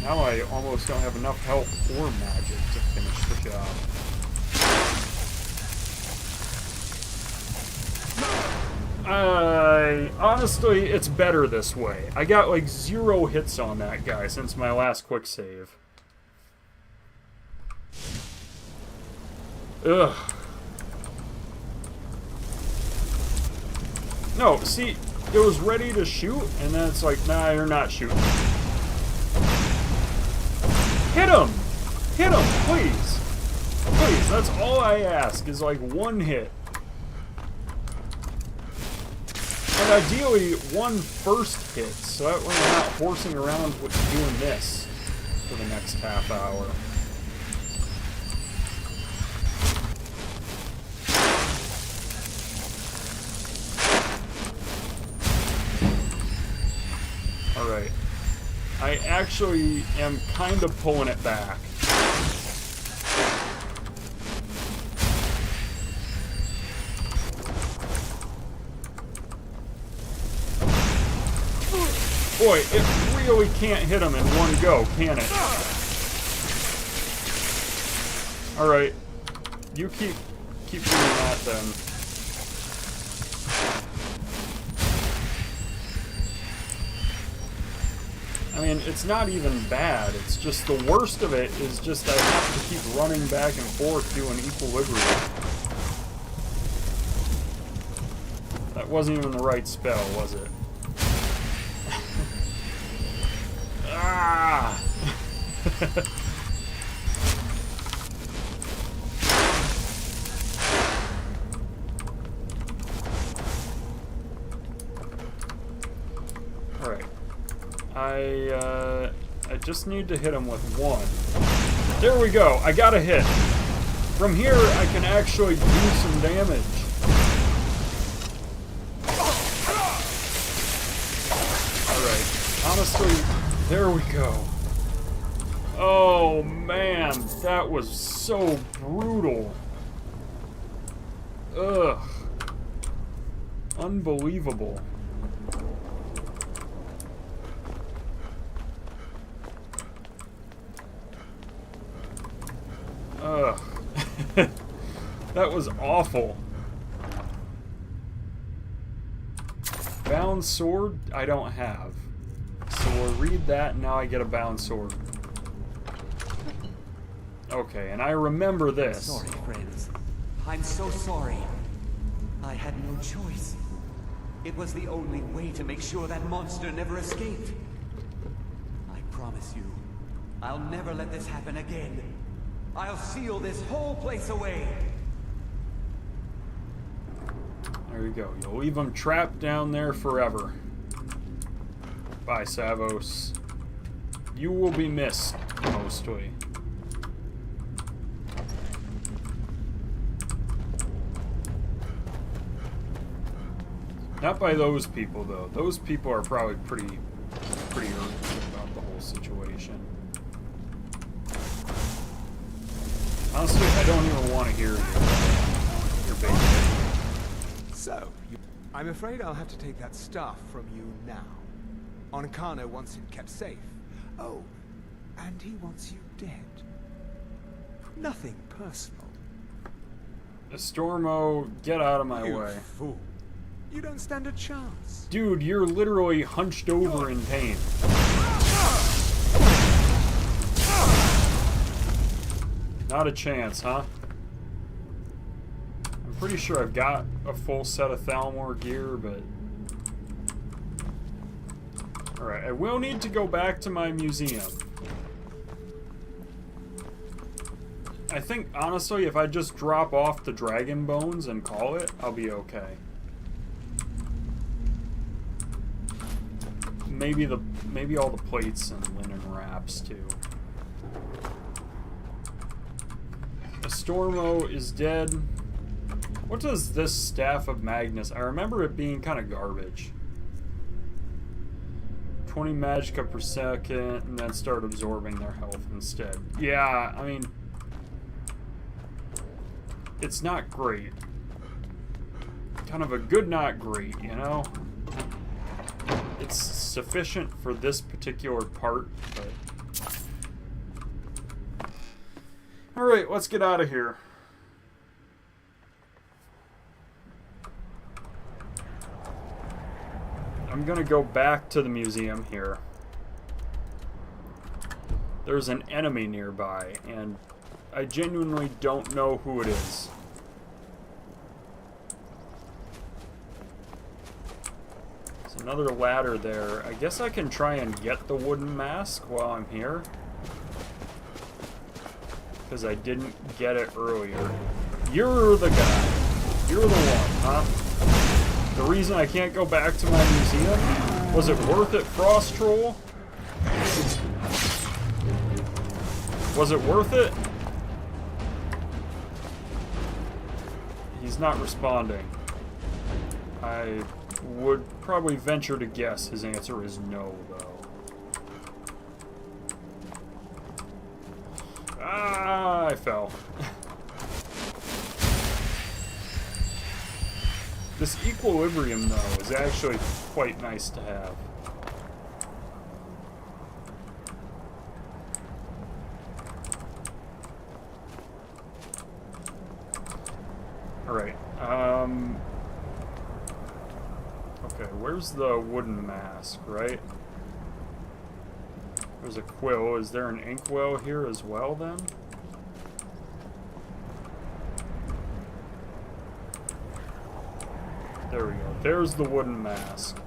Now I almost don't have enough health or magic to finish the job. Honestly, it's better this way. I got like 0 hits on that guy since my last quick save. Ugh. No, see, it was ready to shoot, and then it's like, nah, you're not shooting. Hit him! Hit him, please! Please, that's all I ask, is like 1 hit. And ideally, 1 first hit, so that way we're not horsing around with doing this for the next half hour. Alright. I actually am kind of pulling it back. Boy, it really can't hit him in one go, can it? Alright. You keep doing that then. I mean, it's not even bad. It's just the worst of it is just I have to keep running back and forth doing equilibrium. That wasn't even the right spell, was it? Ah! Alright. I just need to hit him with 1. There we go! I got a hit! From here, I can actually do some damage. Alright. Honestly... There we go. Oh man, that was so brutal. Ugh. Unbelievable. Ugh. That was awful. Bound sword, I don't have. So we'll read that, and now I get a bound sword. Okay, and I remember this. Sorry, friends. I'm so sorry. I had no choice. It was the only way to make sure that monster never escaped. I promise you, I'll never let this happen again. I'll seal this whole place away. There you go. You'll leave them trapped down there forever. Bye, Savos. You will be missed, mostly. Not by those people, though. Those people are probably pretty irritated about the whole situation. Honestly, I don't even want to hear your baby. So, I'm afraid I'll have to take that stuff from you now. Onkano wants it kept safe. Oh, and he wants you dead. Nothing personal. Estormo, get out of my You way. fool. You don't stand a chance. Dude, you're literally hunched over in pain. Not a chance, huh? I'm pretty sure I've got a full set of Thalmor gear, but... Alright, I will need to go back to my museum. I think, honestly, if I just drop off the dragon bones and call it, I'll be okay. Maybe all the plates and linen wraps, too. Estormo is dead. What does this Staff of Magnus... I remember it being kind of garbage. 20 magicka per second, and then start absorbing their health instead. Yeah, I mean... It's not great. Kind of a good, not great, you know? It's sufficient for this particular part, but... Alright, let's get out of here. I'm gonna go back to the museum here. There's an enemy nearby, and I genuinely don't know who it is. There's another ladder there. I guess I can try and get the wooden mask while I'm here. Because I didn't get it earlier. You're the guy. You're the one, huh? The reason I can't go back to my museum? Was it worth it, Frost Troll? Was it worth it? He's not responding. I would probably venture to guess his answer is no, though. Ah, I fell. This equilibrium, though, is actually quite nice to have. Alright, okay, where's the wooden mask, right? There's a quill. Is there an inkwell here as well, then? There we go. There's the wooden mask.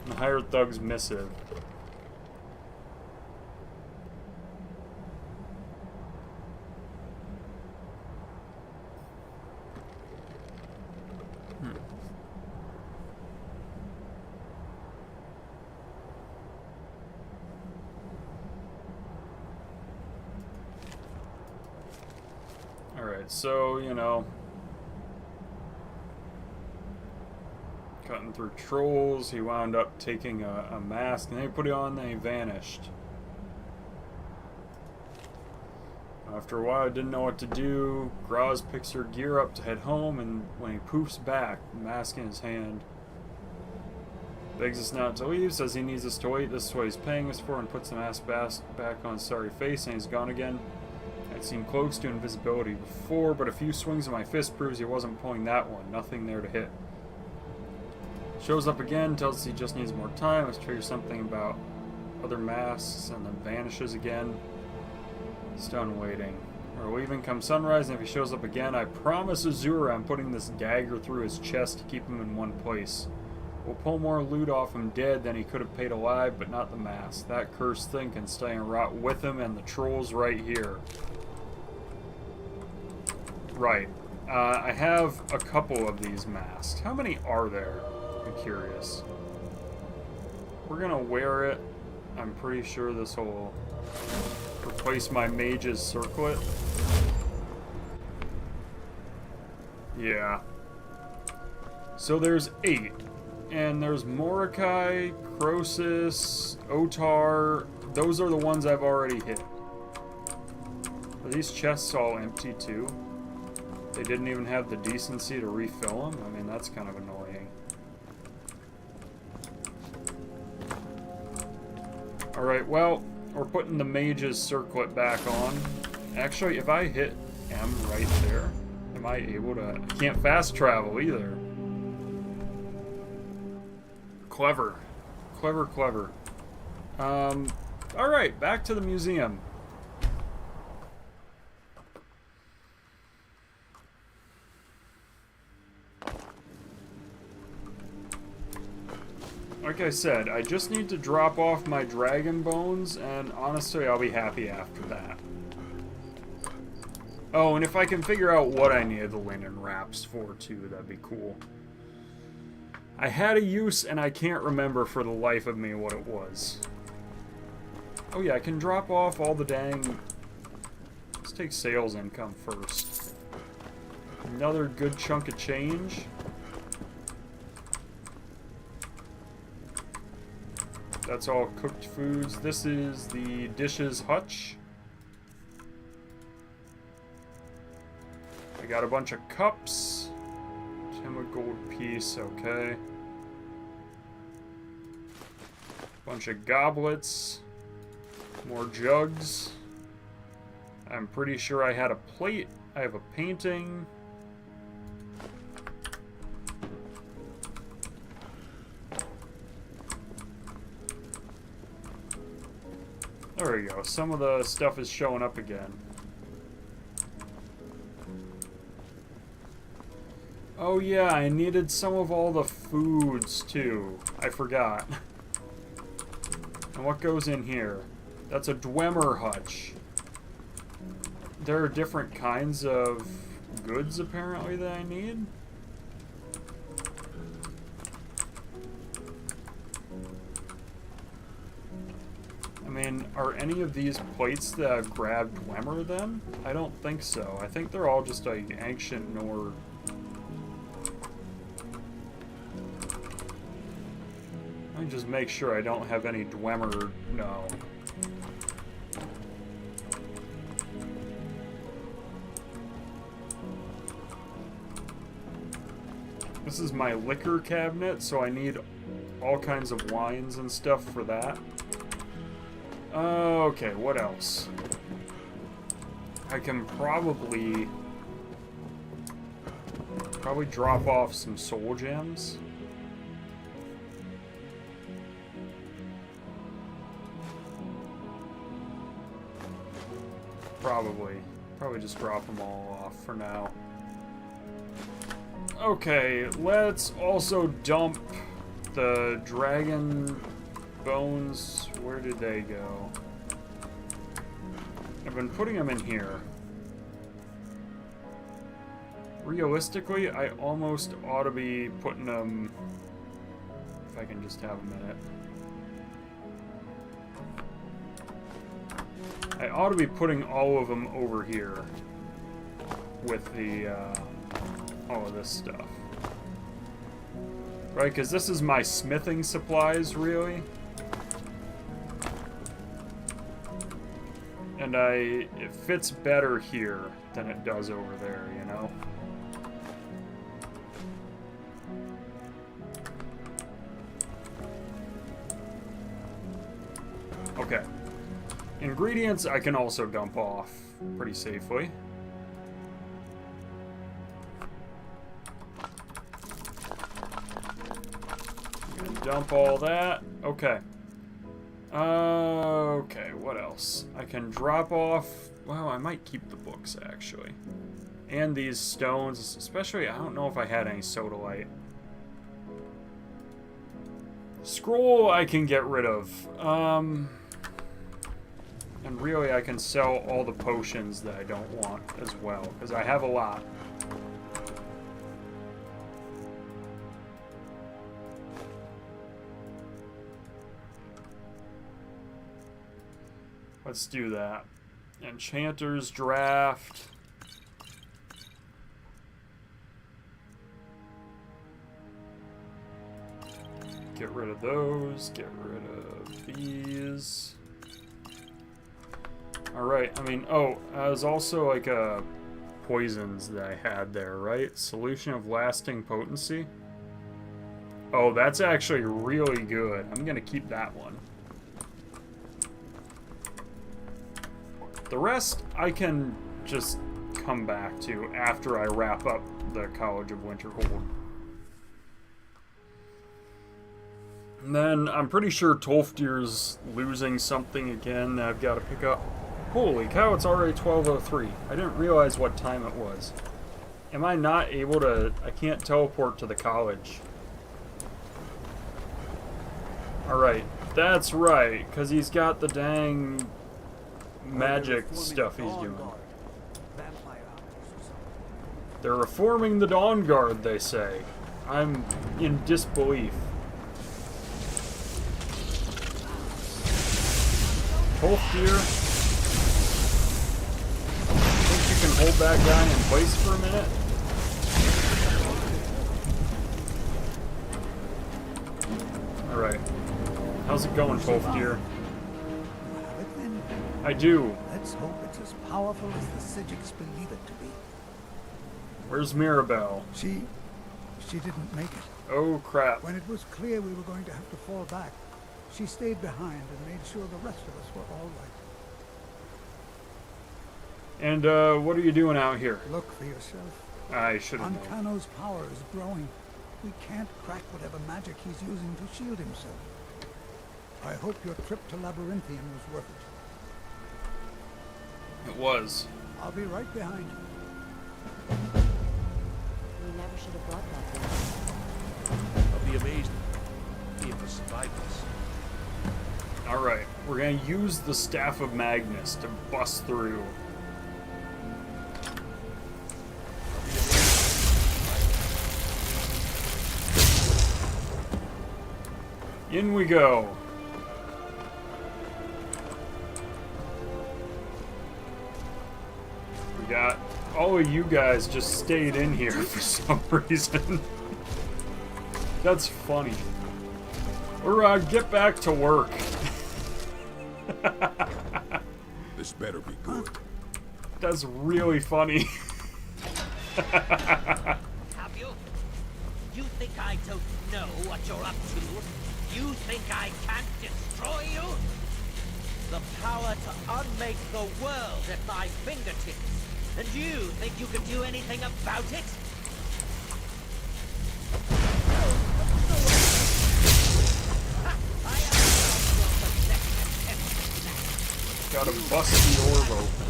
And the Hired Thug's missive. Alright, so, you know, cutting through trolls, he wound up taking a mask, and they put it on, and he vanished. After a while, I didn't know what to do. Graz picks her gear up to head home, and when he poofs back, the mask in his hand, begs us not to leave, says he needs us to wait, this is what he's paying us for, and puts the mask back on his sorry face, and he's gone again. I'd seen cloaks do invisibility before, but a few swings of my fist proves he wasn't pulling that one. Nothing there to hit. Shows up again, tells us he just needs more time. Let's trigger something about other masks, and then vanishes again. Stone waiting. We're leaving come sunrise, and if he shows up again, I promise Azura I'm putting this dagger through his chest to keep him in one place. We'll pull more loot off him dead than he could have paid alive, but not the mask. That cursed thing can stay and rot with him, and the troll's right here. Right. I have a couple of these masks. How many are there? I'm curious. We're gonna wear it. I'm pretty sure this will replace my mage's circlet. Yeah. So there's 8. And there's Mordecai, Croesus, Otar. Those are the ones I've already hit. Are these chests all empty too? They didn't even have the decency to refill them? I mean, that's kind of annoying. Alright, well, we're putting the mage's circlet back on. Actually, if I hit M right there, am I able to... I can't fast travel either. Clever. Clever, clever. Alright, back to the museum. Like I said, I just need to drop off my dragon bones, and honestly, I'll be happy after that. Oh, and if I can figure out what I need the linen wraps for, too, that'd be cool. I had a use, and I can't remember for the life of me what it was. Oh yeah, I can drop off all the dang... Let's take sales income first. Another good chunk of change. That's all cooked foods. This is the dishes hutch. I got a bunch of cups. 10 a gold piece, okay. Bunch of goblets. More jugs. I'm pretty sure I had a plate. I have a painting. There we go. Some of the stuff is showing up again. Oh yeah, I needed some of all the foods too. I forgot. And what goes in here? That's a Dwemer hutch. There are different kinds of goods apparently that I need. I mean, are any of these plates that grab Dwemer then? I don't think so. I think they're all just like ancient Nord. Let me just make sure I don't have any Dwemer. No. This is my liquor cabinet, so I need all kinds of wines and stuff for that. Okay, what else? I can probably drop off some soul gems. Probably just drop them all off for now. Okay, let's also dump the dragon bones. Where did they go? I've been putting them in here. Realistically, I almost ought to be putting them... If I can just have a minute. I ought to be putting all of them over here with the, all of this stuff. Right, because this is my smithing supplies, really. And it fits better here than it does over there, you know? Okay. Ingredients I can also dump off pretty safely. I'm gonna dump all that. Okay. Okay, what else? I can drop off... Well, I might keep the books, actually. And these stones, especially, I don't know if I had any sodalite. Scroll I can get rid of. And really, I can sell all the potions that I don't want as well, because I have a lot. Let's do that. Enchanter's Draft. Get rid of those. Get rid of these. Alright, I mean, oh, there's also like poisons that I had there, right? Solution of lasting potency. Oh, that's actually really good. I'm gonna keep that one. The rest I can just come back to after I wrap up the College of Winterhold. And then I'm pretty sure Tolfdir's losing something again that I've got to pick up. Holy cow, it's already 12:03. I didn't realize what time it was. Am I not able to... I can't teleport to the college. Alright, that's right, because he's got the dang magic stuff he's doing. They're reforming the Dawn Guard, they say. I'm in disbelief. Tolfdir, think you can hold that guy in place for a minute? Alright. How's it going, Tolfdir? I do. Let's hope it's as powerful as the Psijics believe it to be. Where's Mirabelle? She didn't make it. Oh, crap. When it was clear we were going to have to fall back, she stayed behind and made sure the rest of us were all right. And, what are you doing out here? Look for yourself. I should have known. Ancano's power is growing. We can't crack whatever magic he's using to shield himself. I hope your trip to Labyrinthian was worth it. It was. I'll be right behind you. We never should have brought that thing. I'll be amazed if we survive this. Alright, we're gonna use the Staff of Magnus to bust through. In we go. We got all of you guys just stayed in here for some reason. That's funny. Or get back to work. This better be good. That's really funny. Have you? You think I don't know what you're up to? You think I can't destroy you? The power to unmake the world at my fingertips. And you think you can do anything about it? Gotta bust the orb open.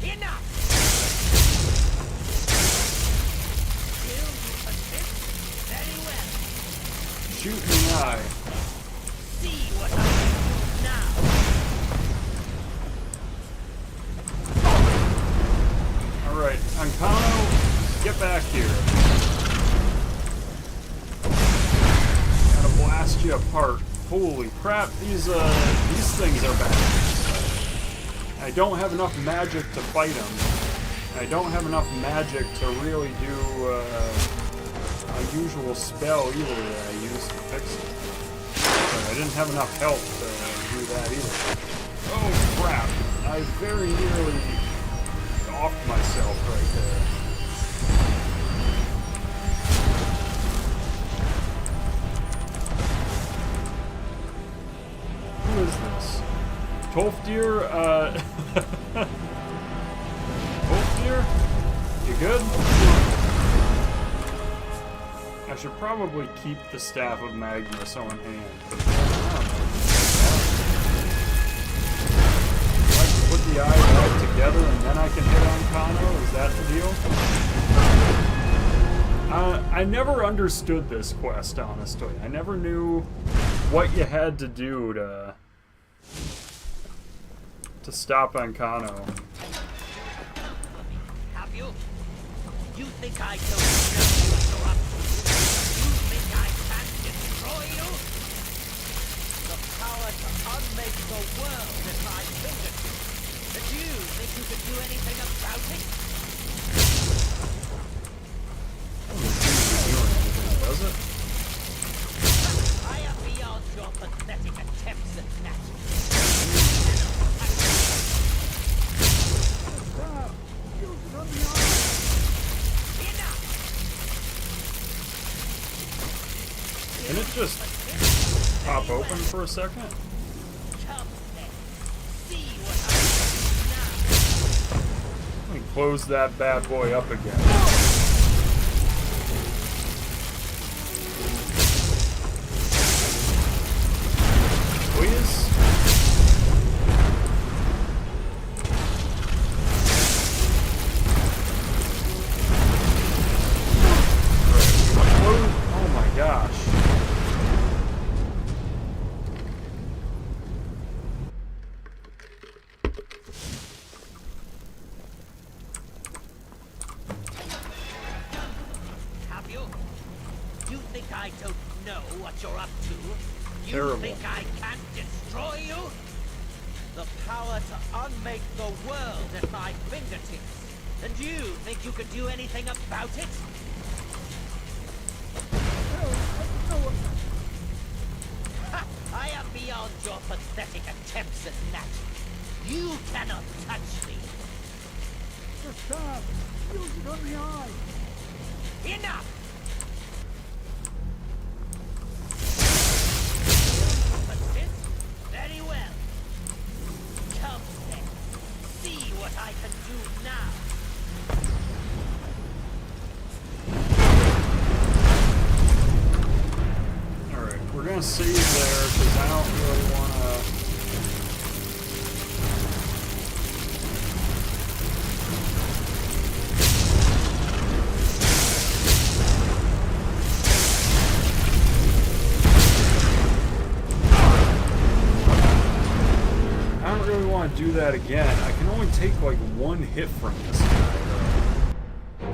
Enough! Still you persist? Very well. Shoot in the eye. See what I can do now. Alright, Ancano, get back here. Gotta blast you apart. Holy crap, these things are bad. I don't have enough magic to fight them. I don't have enough magic to really do a usual spell either that I use to fix it. But I didn't have enough health to do that either. Oh crap, I very nearly offed myself right there. Who is this? Tolfdir, Tolfdir? You good? I should probably keep the Staff of Magnus on hand. But I don't know. I can put the eyes back together and then I can hit on Kano? Is that the deal? I never understood this quest, honestly. I never knew what you had to do to stop Ancano. Have you? You think I don't know what you're up to? You think I can't destroy you? The power to unmake the world at my fingertips. And you think you can do anything about it? Does it? I am beyond your pathetic attempts at that. Can it just pop open for a second? Come then. See what I can do now. Let me close that bad boy up again. Please? Oh my gosh. Have you? You think I don't know what you're up to? You Terrible. think I can't destroy you? The power to unmake the world at my fingertips. And you think you can do anything about it? Ha! I am beyond your pathetic attempts at that. You cannot touch me. Use it on the eye. Enough! Persist? Very well. Come then. See what I can do now. Alright, we're gonna save there because I don't really want to not do that again. I can only take like one hit from this guy, though.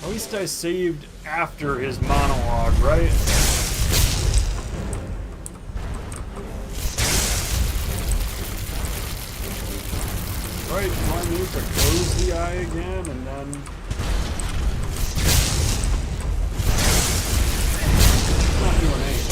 At least I saved after his monologue, right? Right, do I need to close the eye again and then... Not doing anything.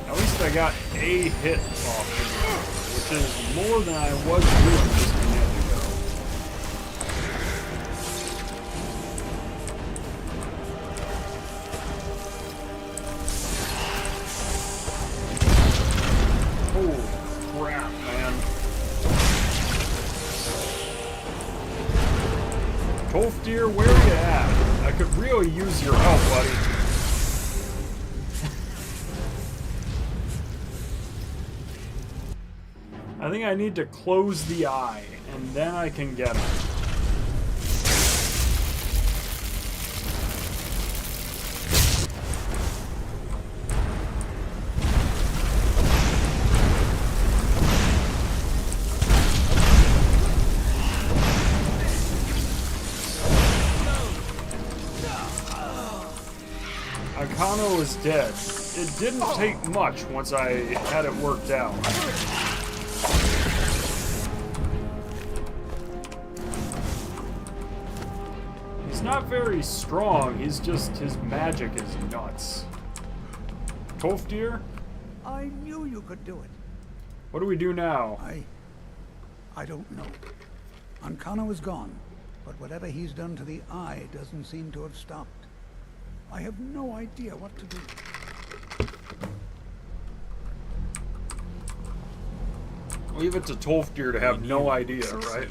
At least I got a hit off the ground, which is more than I was doing just a minute ago. Holy crap, man. Tolfdir, where are you at? I could really use your help, buddy. I think I need to close the eye, and then I can get him. Akano is dead. It didn't take much once I had it worked out. He's not very strong, he's just, his magic is nuts. Tolfdir? I knew you could do it. What do we do now? I don't know. Ankano is gone, but whatever he's done to the eye doesn't seem to have stopped. I have no idea what to do. Leave it to Tolfdir to have no idea, right?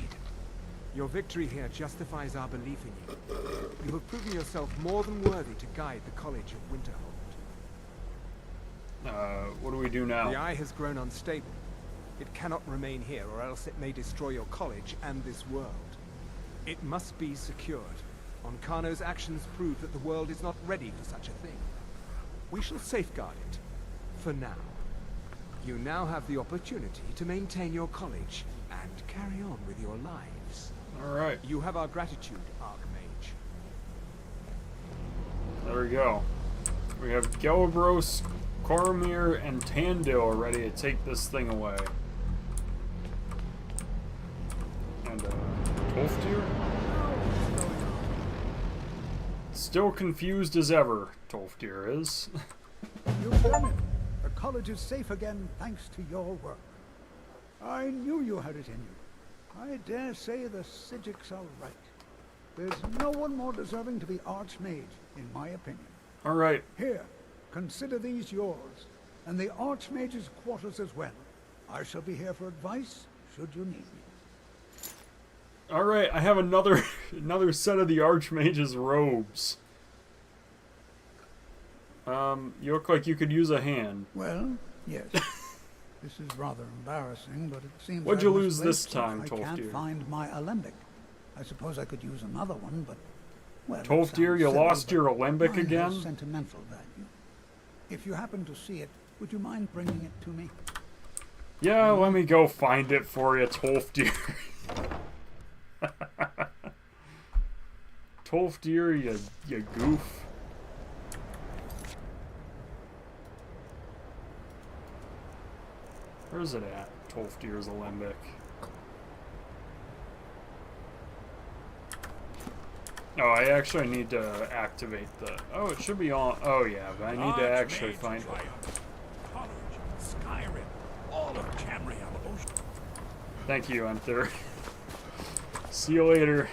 Your victory here justifies our belief in you. You have proven yourself more than worthy to guide the College of Winterhold. What do we do now? The eye has grown unstable. It cannot remain here, or else it may destroy your college and this world. It must be secured. Onkano's actions prove that the world is not ready for such a thing. We shall safeguard it, for now. You now have the opportunity to maintain your college and carry on with your lives. Alright. You have our gratitude, Archmage. There we go. We have Gelabros, Cormir, and Tandil ready to take this thing away. And, Tolfdir? Still confused as ever, Tolfdir is. You've done it. The college is safe again thanks to your work. I knew you had it in you. I dare say the Sijiks are right. There's no one more deserving to be Archmage, in my opinion. Alright. Here, consider these yours, and the Archmage's quarters as well. I shall be here for advice, should you need me. Alright, I have another set of the Archmage's robes. You look like you could use a hand. Well, yes. This is rather embarrassing, but it seems What'd you I was lose late, this so time, I Tolfdir? can't find my alembic. I suppose I could use another one, but well, Tolfdir, you lost your alembic mine again? has sentimental value. If you happen to see it, would you mind bringing it to me? Yeah, let me go find it for you, Tolfdir. Tolfdir, you goof. Where's it at? Tolfdir's alembic. Oh, I actually need to activate the... Oh, it should be on... Oh, yeah, but I need to actually find it. Skyrim, all of Camria. Thank you, Enter. See you later.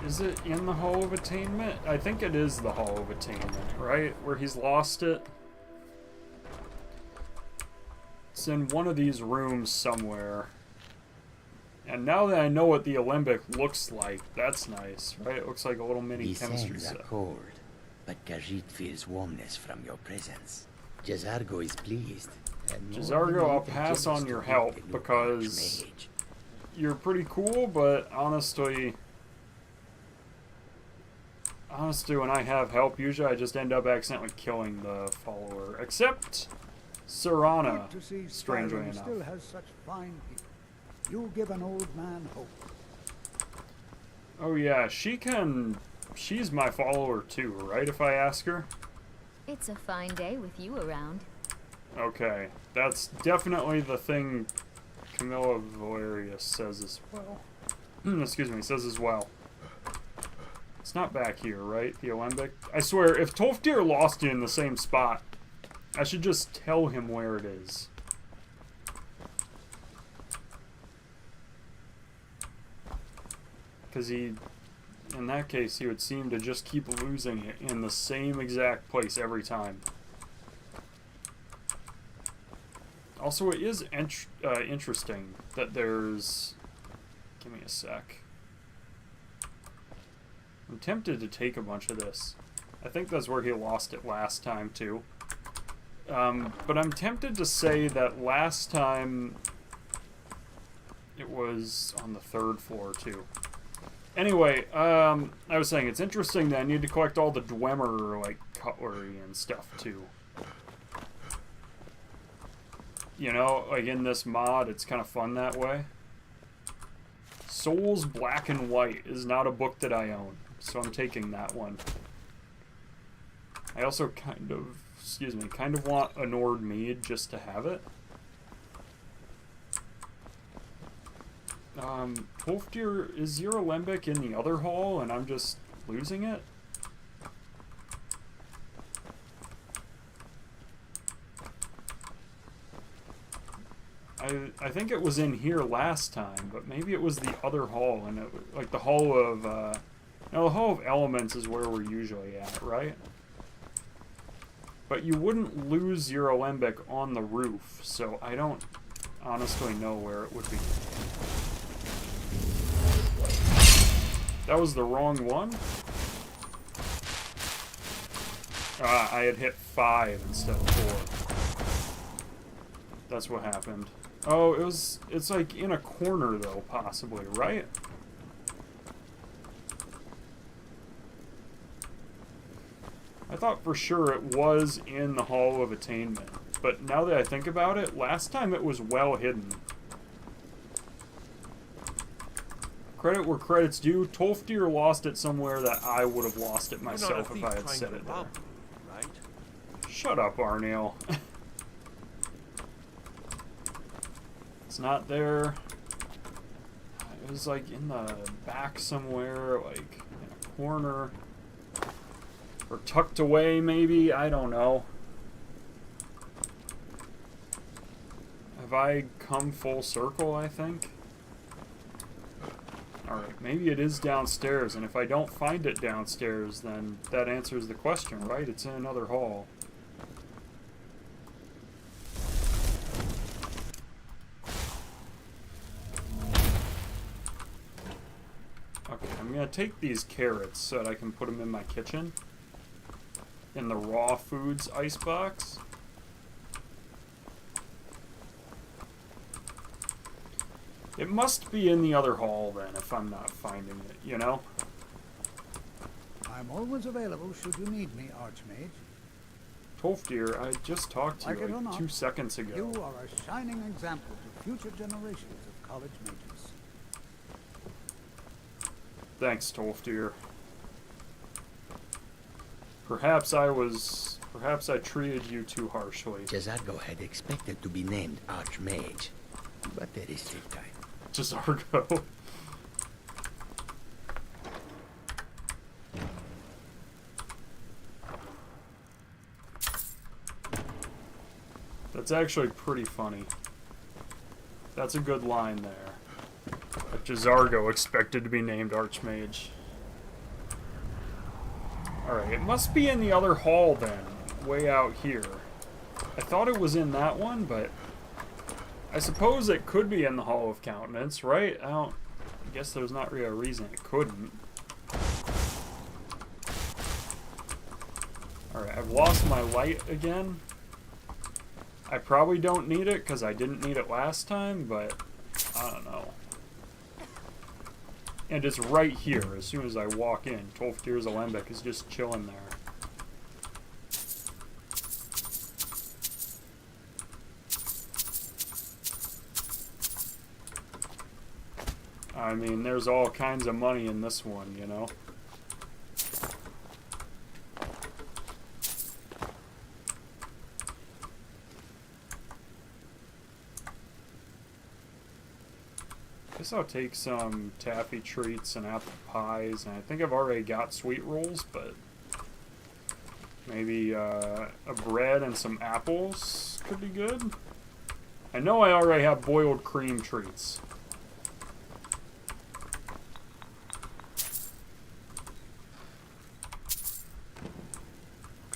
Is it in the Hall of Attainment? I think it is the Hall of Attainment, right? Where he's lost it. It's in one of these rooms somewhere. And now that I know what the alembic looks like, that's nice, right? It looks like a little mini chemistry set. Accord, But Khajiit feels warmness from your presence. Jazargo is pleased. Jazargo, I'll pass on your help because you're pretty cool, but honestly, when I have help, usually I just end up accidentally killing the follower. Except Serana, Good to see strangely Skyrim enough. still has such fine people. You give an old man hope. Oh yeah, she's my follower too, right, if I ask her? It's a fine day with you around. Okay, that's definitely the thing Camilla Valerius says as well. Excuse me, says as well. It's not back here, right? The Alembic? I swear, if Tolfdir lost you in the same spot, I should just tell him where it is. Because in that case, he would seem to just keep losing it in the same exact place every time. Also, it is interesting that there's... Give me a sec. I'm tempted to take a bunch of this. I think that's where he lost it last time, too. But I'm tempted to say that last time it was on the 3rd floor, too. Anyway, I was saying, it's interesting that I need to collect all the Dwemer, like, cutlery and stuff, too. You know, like in this mod, it's kind of fun that way. Souls Black and White is not a book that I own, so I'm taking that one. I also kind of want a Nord Mead just to have it. Tolfdir, is your Alembic in the other hall and I'm just losing it? I think it was in here last time, but maybe it was the other hall, and like the hall of, no, the hall of elements is where we're usually at, right? But you wouldn't lose your Alembic on the roof, so I don't honestly know where it would be. That was the wrong one? I had hit 5 instead of 4. That's what happened. Oh, it's like in a corner though, possibly, right? I thought for sure it was in the Hall of Attainment, but now that I think about it, last time it was well hidden. Credit where credit's due, Tolfdir lost it somewhere that I would have lost it myself if I had set it there. Right? Shut up, Arnale. It's not there. It was like in the back somewhere, like in a corner. Or tucked away, maybe? I don't know. Have I come full circle, I think? Alright, maybe it is downstairs, and if I don't find it downstairs, then that answers the question, right? It's in another hall. Okay, I'm gonna take these carrots so that I can put them in my kitchen. In the raw foods icebox. It must be in the other hall then, if I'm not finding it, you know? I'm always available should you need me, Archmage. Tolfdir, I just talked to you Like it or like not, 2 seconds ago. You are a shining example to future generations of college mages. Thanks, Tolfdir. Perhaps I treated you too harshly. Jazargo had expected to be named Archmage, but there is still time. Jazargo. That's actually pretty funny. That's a good line there. But Jazargo expected to be named Archmage. Alright, it must be in the other hall then, way out here. I thought it was in that one, but I suppose it could be in the Hall of Countenance, right? I guess there's not really a reason it couldn't. Alright, I've lost my light again. I probably don't need it because I didn't need it last time, but I don't know. And it's right here as soon as I walk in. Tolfdir's Alembic is just chilling there. I mean, there's all kinds of money in this one, you know? Guess I'll take some taffy treats and apple pies, and I think I've already got sweet rolls, but maybe a bread and some apples could be good. I know I already have boiled cream treats.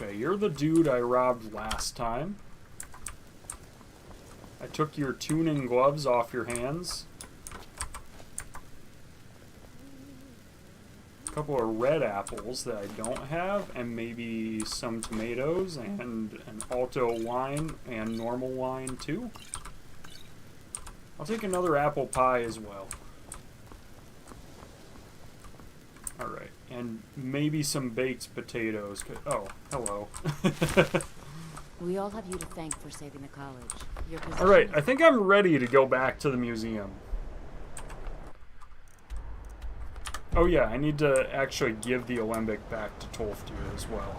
Okay, you're the dude I robbed last time. I took your tuning gloves off your hands. A couple of red apples that I don't have, and maybe some tomatoes, and an alto wine, and normal wine too. I'll take another apple pie as well. Alright, and maybe some baked potatoes. Oh, hello. We all have you to thank for saving the college. Alright, I think I'm ready to go back to the museum. Oh yeah, I need to actually give the Alembic back to Tolfdir as well.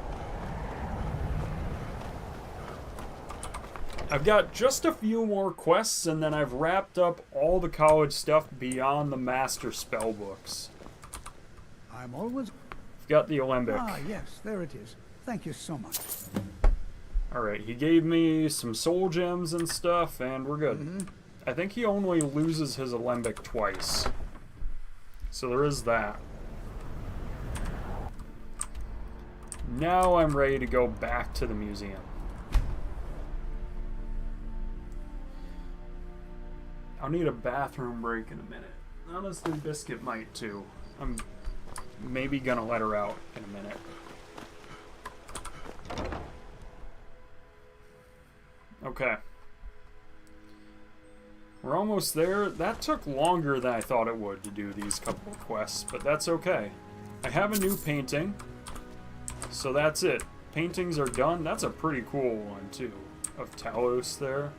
I've got just a few more quests, and then I've wrapped up all the college stuff beyond the Master Spellbooks. I'm always... I've got the Alembic. Ah, yes, there it is. Thank you so much. Alright, he gave me some soul gems and stuff, and we're good. I think he only loses his Alembic twice. So there is that. Now I'm ready to go back to the museum. I'll need a bathroom break in a minute. Honestly, Biscuit might too. I'm maybe gonna let her out in a minute. Okay. We're almost there. That took longer than I thought it would to do these couple of quests, but that's okay. I have a new painting, so that's it. Paintings are done. That's a pretty cool one, too, of Talos there.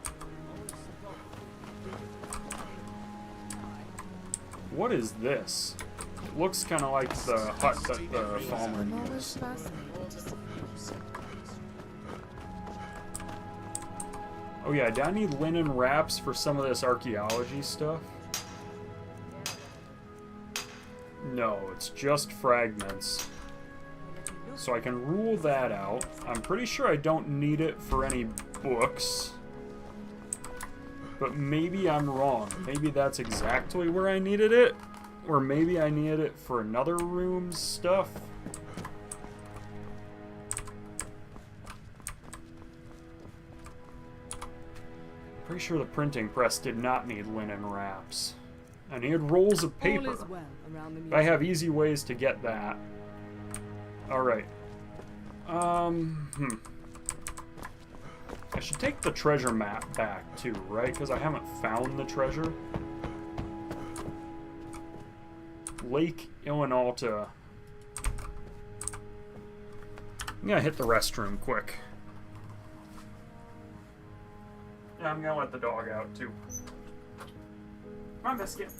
What is this? It looks kind of like the hut that the Fallen used. Oh yeah, do I need linen wraps for some of this archaeology stuff? No, it's just fragments. So I can rule that out. I'm pretty sure I don't need it for any books. But maybe I'm wrong. Maybe that's exactly where I needed it. Or maybe I needed it for another room's stuff. Pretty sure the printing press did not need linen wraps. I needed rolls of paper. I have easy ways to get that. Alright. I should take the treasure map back too, right? Because I haven't found the treasure. Lake Ilinalta. I'm gonna hit the restroom quick. Yeah, I'm gonna let the dog out too. Come on, Biscuit.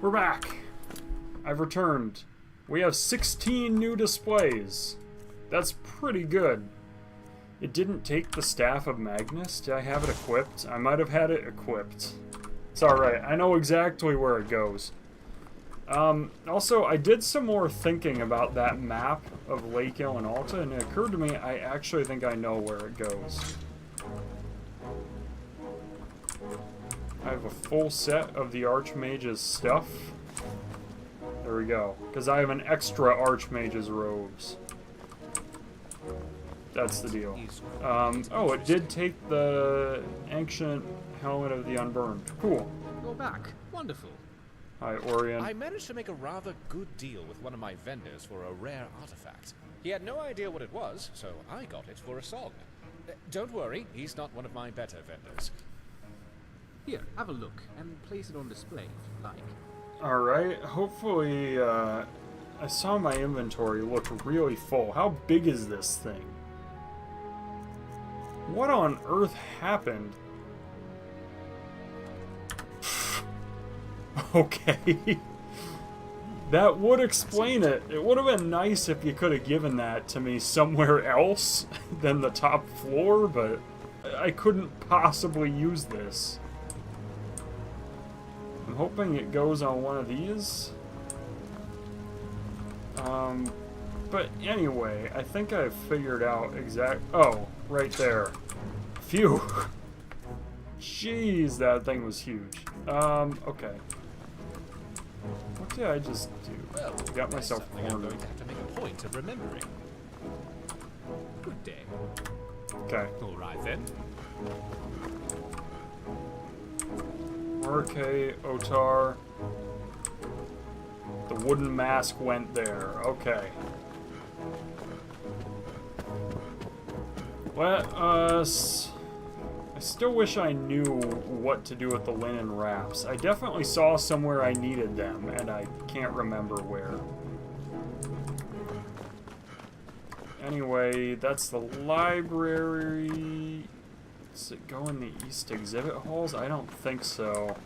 We're back. I've returned. We have 16 new displays. That's pretty good. It didn't take the Staff of Magnus. Did I have it equipped? I might have had it equipped. It's alright. I know exactly where it goes. Also, I did some more thinking about that map of Lake Illinalta, and it occurred to me I actually think I know where it goes. I have a full set of the Archmage's stuff. There we go. Because I have an extra Archmage's robes. That's the deal. Oh, it did take the ancient helmet of the Unburned. Cool. You're back. Wonderful. Hi, Orion. I managed to make a rather good deal with one of my vendors for a rare artifact. He had no idea what it was, so I got it for a song. Don't worry, he's not one of my better vendors. Here, have a look, and place it on display if you like. Alright, hopefully, I saw my inventory look really full. How big is this thing? What on earth happened? Okay. That would explain it. It would have been nice if you could have given that to me somewhere else than the top floor, but I couldn't possibly use this. I'm hoping it goes on one of these. But anyway, I think I've figured out oh, right there. Phew. Jeez, that thing was huge. Okay. What did I just do? Well, I got myself I'm cornered. going to have to make a point of remembering. Good day. Okay. All right then. Okay, Otar. The wooden mask went there. Okay. Well, I still wish I knew what to do with the linen wraps. I definitely saw somewhere I needed them, and I can't remember where. Anyway, that's the library. Does it go in the East exhibit halls? I don't think so.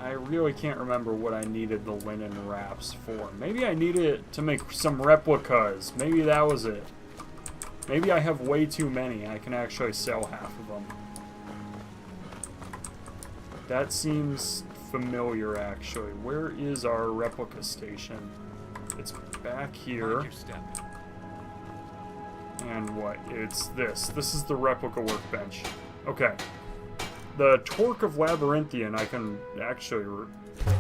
I really can't remember what I needed the linen wraps for. Maybe I needed it to make some replicas. Maybe that was it. Maybe I have way too many. I can actually sell half of them. That seems familiar, actually. Where is our replica station? It's back here. And what? It's this. This is the replica workbench. Okay. The Torque of Labyrinthian I can actually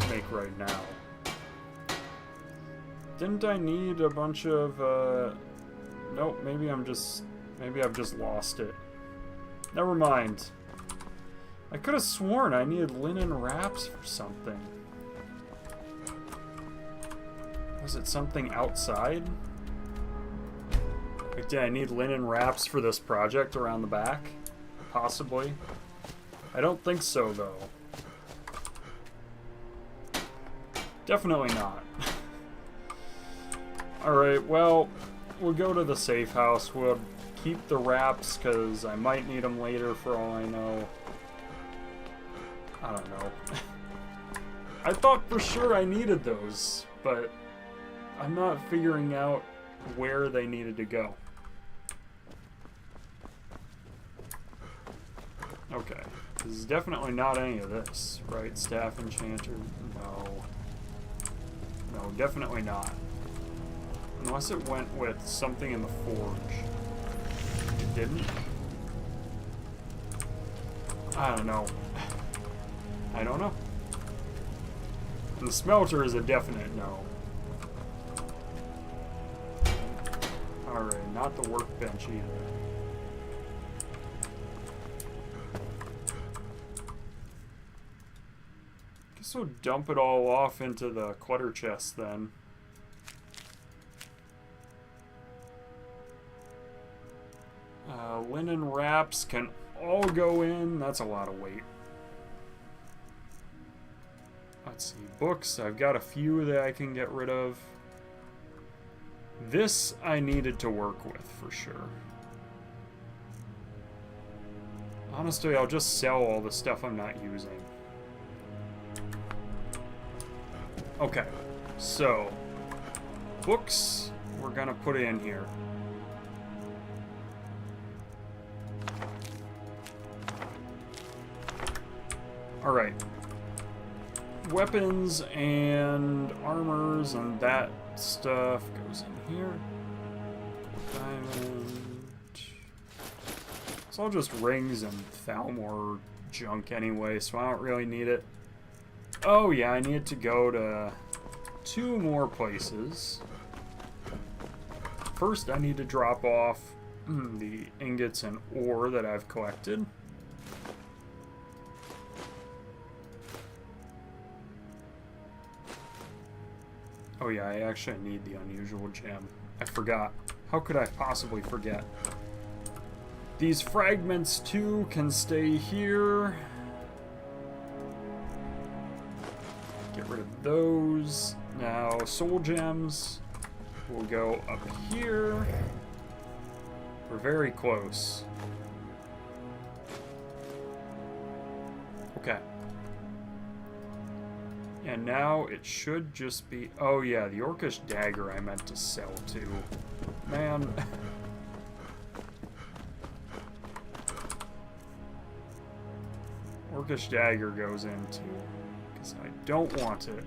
make right now. Didn't I need a bunch of, nope, maybe I've just lost it. Never mind. I could have sworn I needed linen wraps for something. Was it something outside? Like, did I need linen wraps for this project around the back? Possibly. I don't think so, though. Definitely not. Alright, well, we'll go to the safe house. We'll keep the wraps, because I might need them later for all I know. I don't know. I thought for sure I needed those, but I'm not figuring out where they needed to go. Okay. This is definitely not any of this, right? Staff Enchanter? No. No, definitely not. Unless it went with something in the forge. It didn't? I don't know. I don't know. The smelter is a definite no. Alright, not the workbench either. Guess we'll dump it all off into the clutter chest then. Linen wraps can all go in. That's a lot of weight. Let's see. Books. I've got a few that I can get rid of. This I needed to work with for sure. Honestly, I'll just sell all the stuff I'm not using. Okay, so books we're gonna put in here. Alright. Weapons and armors and that stuff goes in here. Diamond. It's all just rings and Thalmor junk anyway, so I don't really need it. Oh yeah, I need to go to 2 more places. First, I need to drop off the ingots and ore that I've collected. Oh yeah, I actually need the unusual gem. I forgot. How could I possibly forget? These fragments too can stay here. Get rid of those. Now, soul gems will go up here. We're very close. Okay. And now it should just be... Oh yeah, the Orcish dagger I meant to sell too. Man. Orcish dagger goes into... Because I don't want it.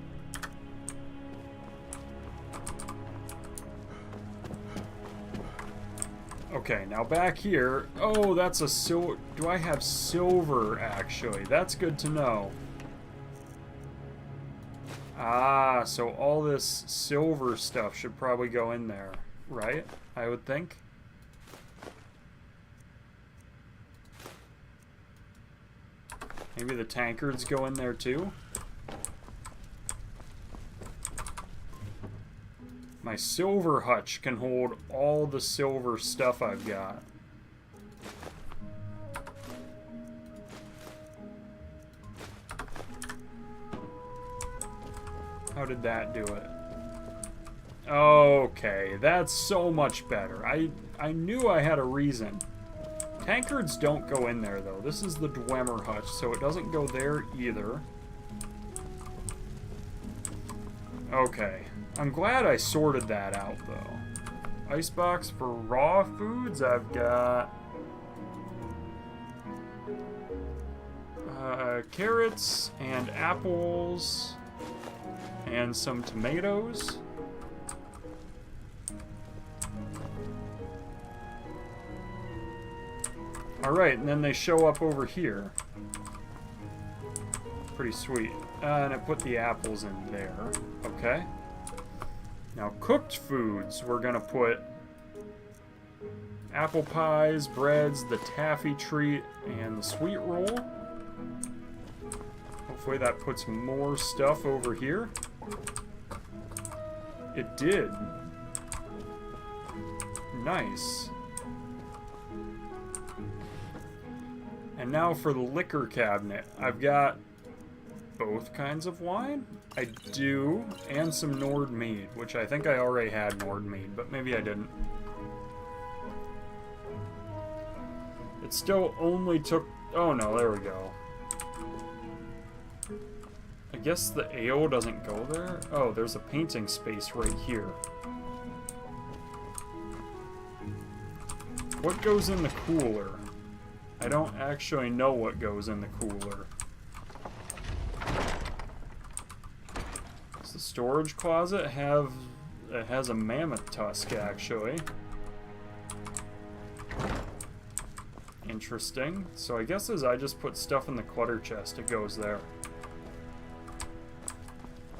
Okay, now back here... Oh, that's a silver... Do I have silver, actually? That's good to know. Ah, so all this silver stuff should probably go in there, right? I would think. Maybe the tankards go in there too? My silver hutch can hold all the silver stuff I've got. How did that do it? Okay, that's so much better. I knew I had a reason. Tankards don't go in there, though. This is the Dwemer hutch, so it doesn't go there either. Okay. I'm glad I sorted that out, though. Icebox for raw foods, I've got... carrots and apples... and some tomatoes. Alright, and then they show up over here. Pretty sweet. And I put the apples in there. Okay. Now, cooked foods, we're gonna put apple pies, breads, the taffy treat, and the sweet roll. Hopefully that puts more stuff over here. It did. Nice. And now for the liquor cabinet. I've got both kinds of wine. I do. And some Nord mead, which I think I already had Nord mead, but maybe I didn't. It still only took... Oh no, there we go. I guess the ale doesn't go there? Oh, there's a painting space right here. What goes in the cooler? I don't actually know what goes in the cooler. Does the storage closet have... It has a mammoth tusk, actually. Interesting. So I guess as I just put stuff in the clutter chest, it goes there.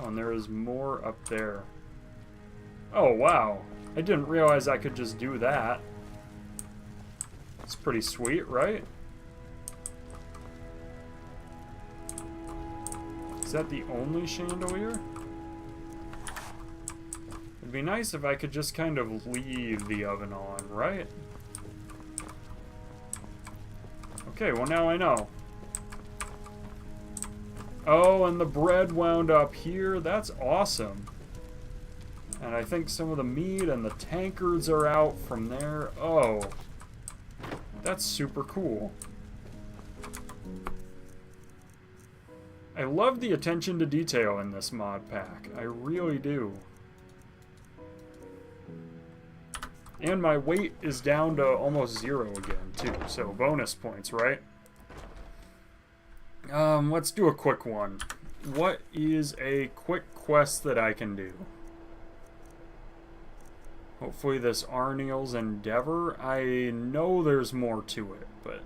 Oh, and there is more up there. Oh, wow. I didn't realize I could just do that. It's pretty sweet, right? Is that the only chandelier? It'd be nice if I could just kind of leave the oven on, right? Okay, well now I know. Oh, and the bread wound up here. That's awesome. And I think some of the meat and the tankards are out from there. Oh, that's super cool. I love the attention to detail in this mod pack. I really do. And my weight is down to almost 0 again, too. So bonus points, right? Let's do a quick one. What is a quick quest that I can do? Hopefully this Arniel's Endeavor. I know there's more to it, but...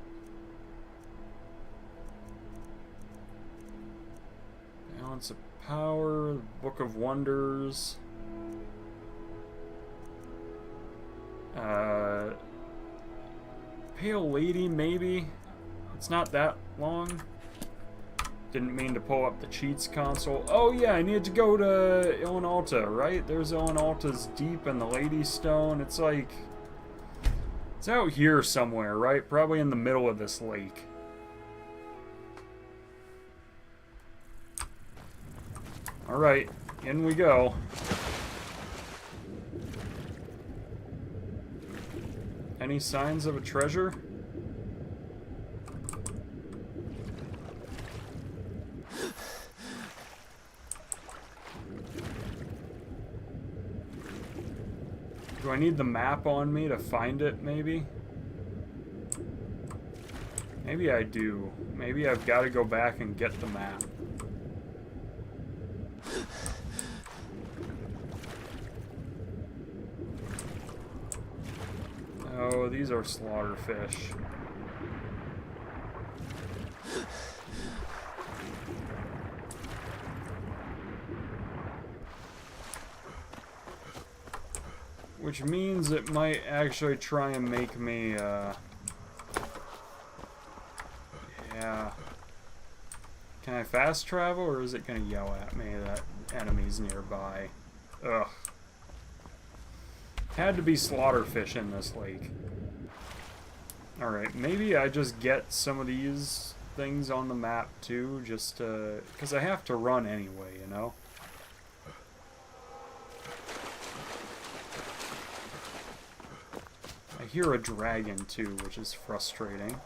Balance of Power, Book of Wonders... Pale Lady, maybe? It's not that long. Didn't mean to pull up the cheats console. Oh yeah, I needed to go to Illanalta, right? There's Illanalta's Deep and the Lady Stone. It's like... It's out here somewhere, right? Probably in the middle of this lake. Alright, in we go. Any signs of a treasure? Do I need the map on me to find it, maybe? Maybe I do. Maybe I've got to go back and get the map. Oh, these are slaughterfish. Which means it might actually try and make me, yeah. Can I fast travel, or is it gonna yell at me that enemies nearby? Ugh. Had to be slaughterfish in this lake. Alright, maybe I just get some of these things on the map too, just to... because I have to run anyway, you know? I hear a dragon too, which is frustrating.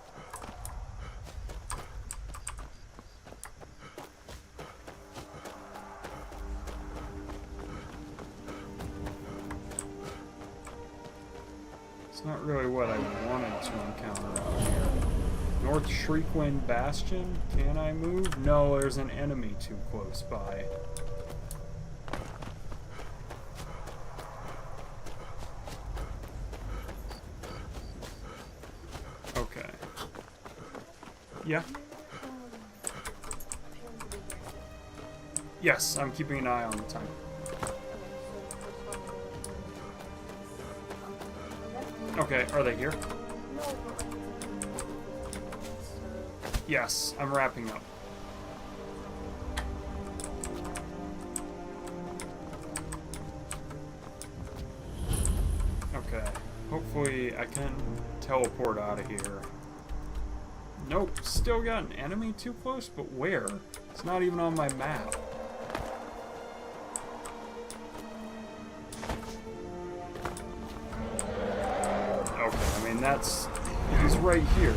Not really what I wanted to encounter out here. North Shriekwind Bastion? Can I move? No, there's an enemy too close by. Okay. Yeah. Yes, I'm keeping an eye on the time. Okay, are they here? Yes, I'm wrapping up. Okay, hopefully I can teleport out of here. Nope, still got an enemy too close, but where? It's not even on my map. That's... he's right here.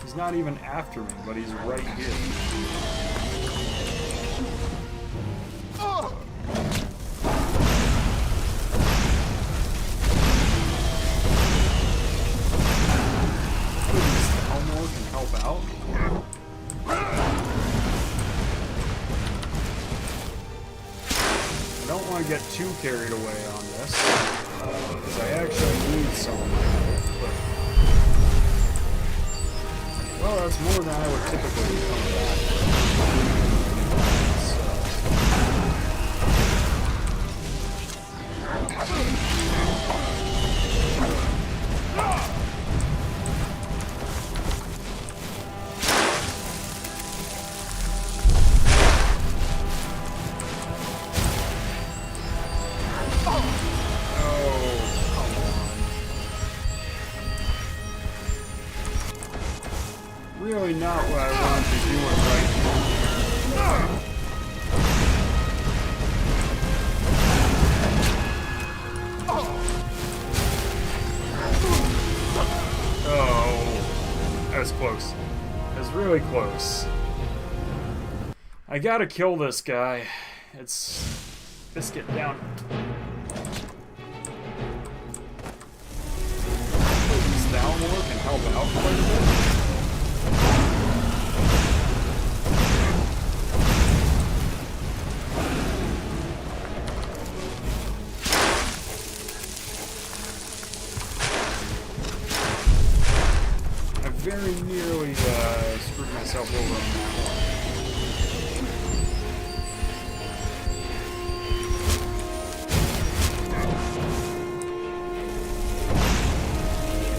He's not even after me, but he's right here. Please, Elmore can help out. I don't want to get too carried away on this. Because I actually need some of my health, but... well, that's more than I would typically come back. Really not what I want to do right now. Oh, that was close. I was really really close. I gotta kill this guy. It's biscuit down. This downward can help out quite a bit. I very nearly screwed myself over on that one.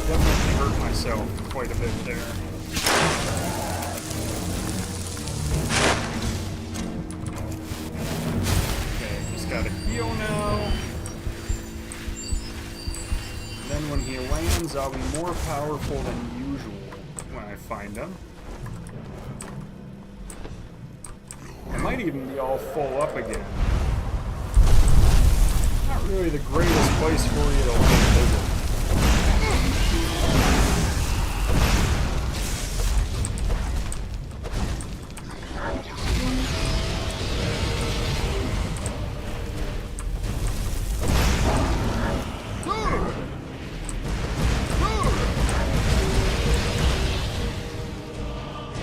Definitely hurt myself quite a bit there. Okay, just gotta heal now. Then when he lands, I'll be more powerful than usual when I find him. I might even be all full up again. Not really the greatest place for you to visit.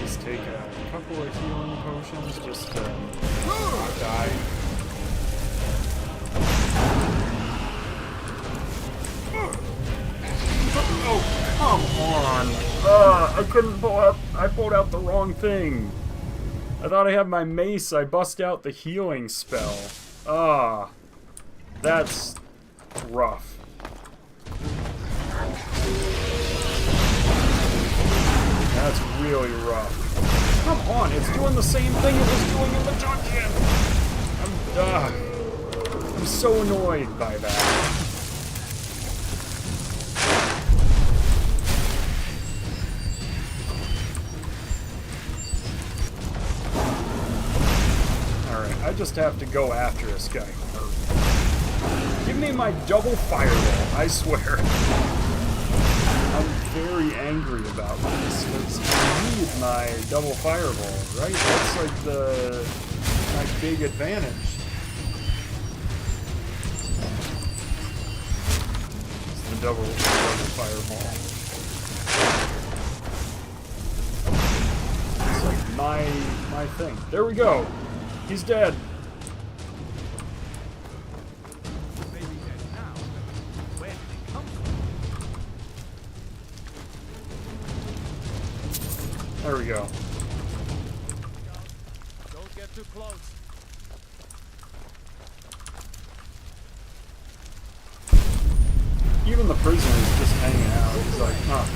Just take a couple of healing potions just to not die. Oh, come on! I couldn't pull out. I pulled out the wrong thing. I thought I had my mace. I bust out the healing spell. That's rough. That's really rough. Come on, it's doing the same thing it was doing in the dungeon! I'm so annoyed by that. Alright, I just have to go after this guy. Give me my double fireball, I swear. I'm very angry about this, because I need my double fireball, right? That's like my big advantage. It's the double fireball. It's like my thing. There we go. He's dead. There we go. Don't get too close. Even the prisoner is just hanging out. He's like, huh.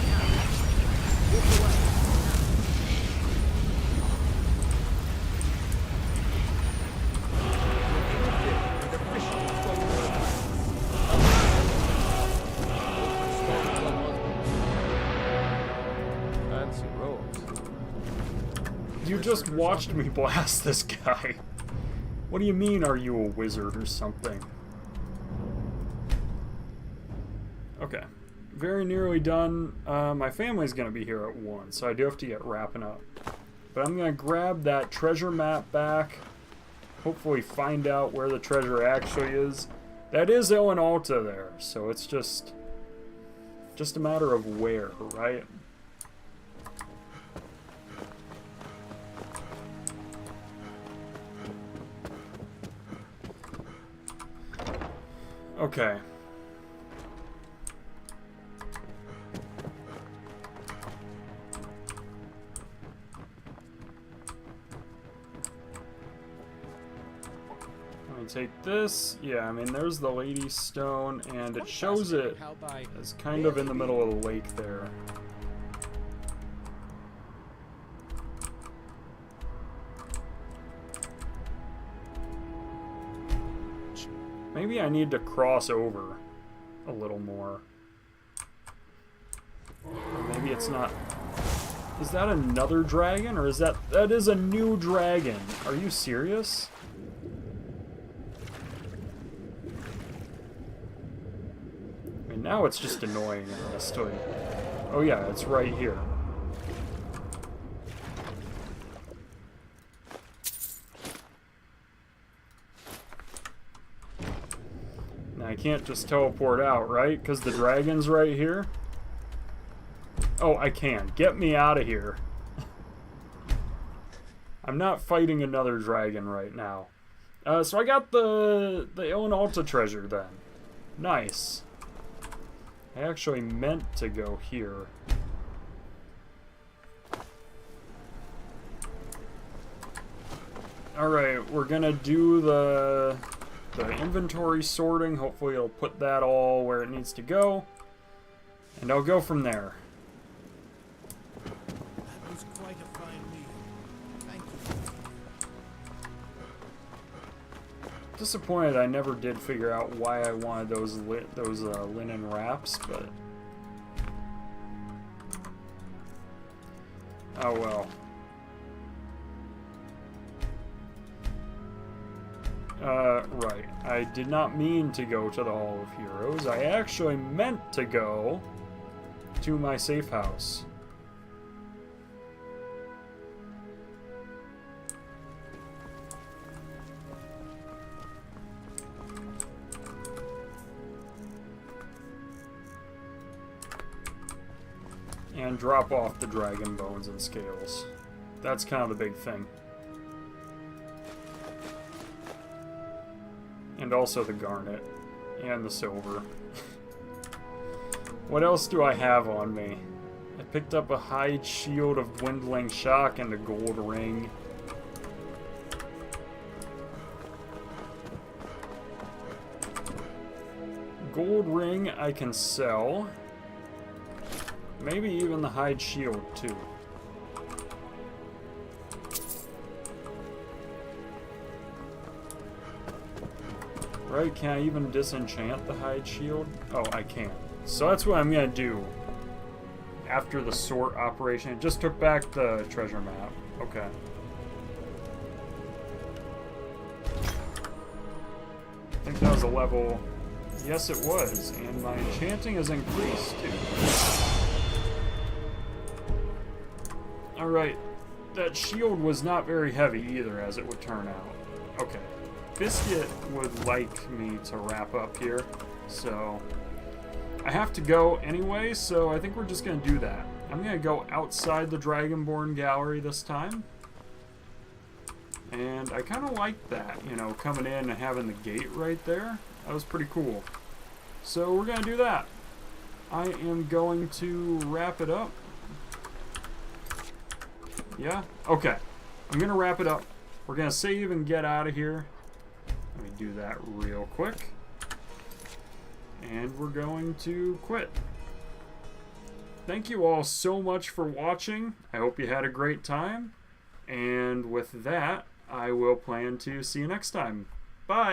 You just watched me blast this guy. What do you mean, are you a wizard or something? Okay. Very nearly done. My family's gonna be here at 1, so I do have to get wrapping up. But I'm gonna grab that treasure map back. Hopefully find out where the treasure actually is. That is Ellen Alta there, so it's just a matter of where, right? Okay. Let me take this. Yeah, I mean, there's the Lady's Stone, and it shows it as kind of in the middle of the lake there. Maybe I need to cross over a little more. Or maybe it's not... Is that another dragon? Or is that... That is a new dragon. Are you serious? I mean, now it's just annoying, honestly. Oh yeah, it's right here. I can't just teleport out, right? Because the dragon's right here? Oh, I can. Get me out of here. I'm not fighting another dragon right now. So I got the Il Alta treasure then. Nice. I actually meant to go here. Alright, we're gonna do the inventory sorting. Hopefully it'll put that all where it needs to go. And I'll go from there. That was quite a fine meal. Thank you. Disappointed I never did figure out why I wanted those linen wraps, but oh well. Right. I did not mean to go to the Hall of Heroes. I actually meant to go to my safe house. And drop off the dragon bones and scales. That's kind of the big thing. And also the garnet. And the silver. What else do I have on me? I picked up a hide shield of dwindling shock and a gold ring. Gold ring I can sell. Maybe even the hide shield too. Right, can I even disenchant the hide shield? Oh, I can. So that's what I'm gonna do. After the sort operation. It just took back the treasure map. Okay. I think that was a level... Yes, it was. And my enchanting has increased too. Alright. That shield was not very heavy either, as it would turn out. Okay. Biscuit would like me to wrap up here, so I have to go anyway, so I think we're just going to do that. I'm going to go outside the Dragonborn gallery this time, and I kind of like that, you know, coming in and having the gate right there. That was pretty cool. So we're going to do that. I am going to wrap it up. Yeah? Okay. I'm going to wrap it up. We're going to save and get out of here. Let me do that real quick. And we're going to quit. Thank you all so much for watching. I hope you had a great time. And with that, I will plan to see you next time. Bye!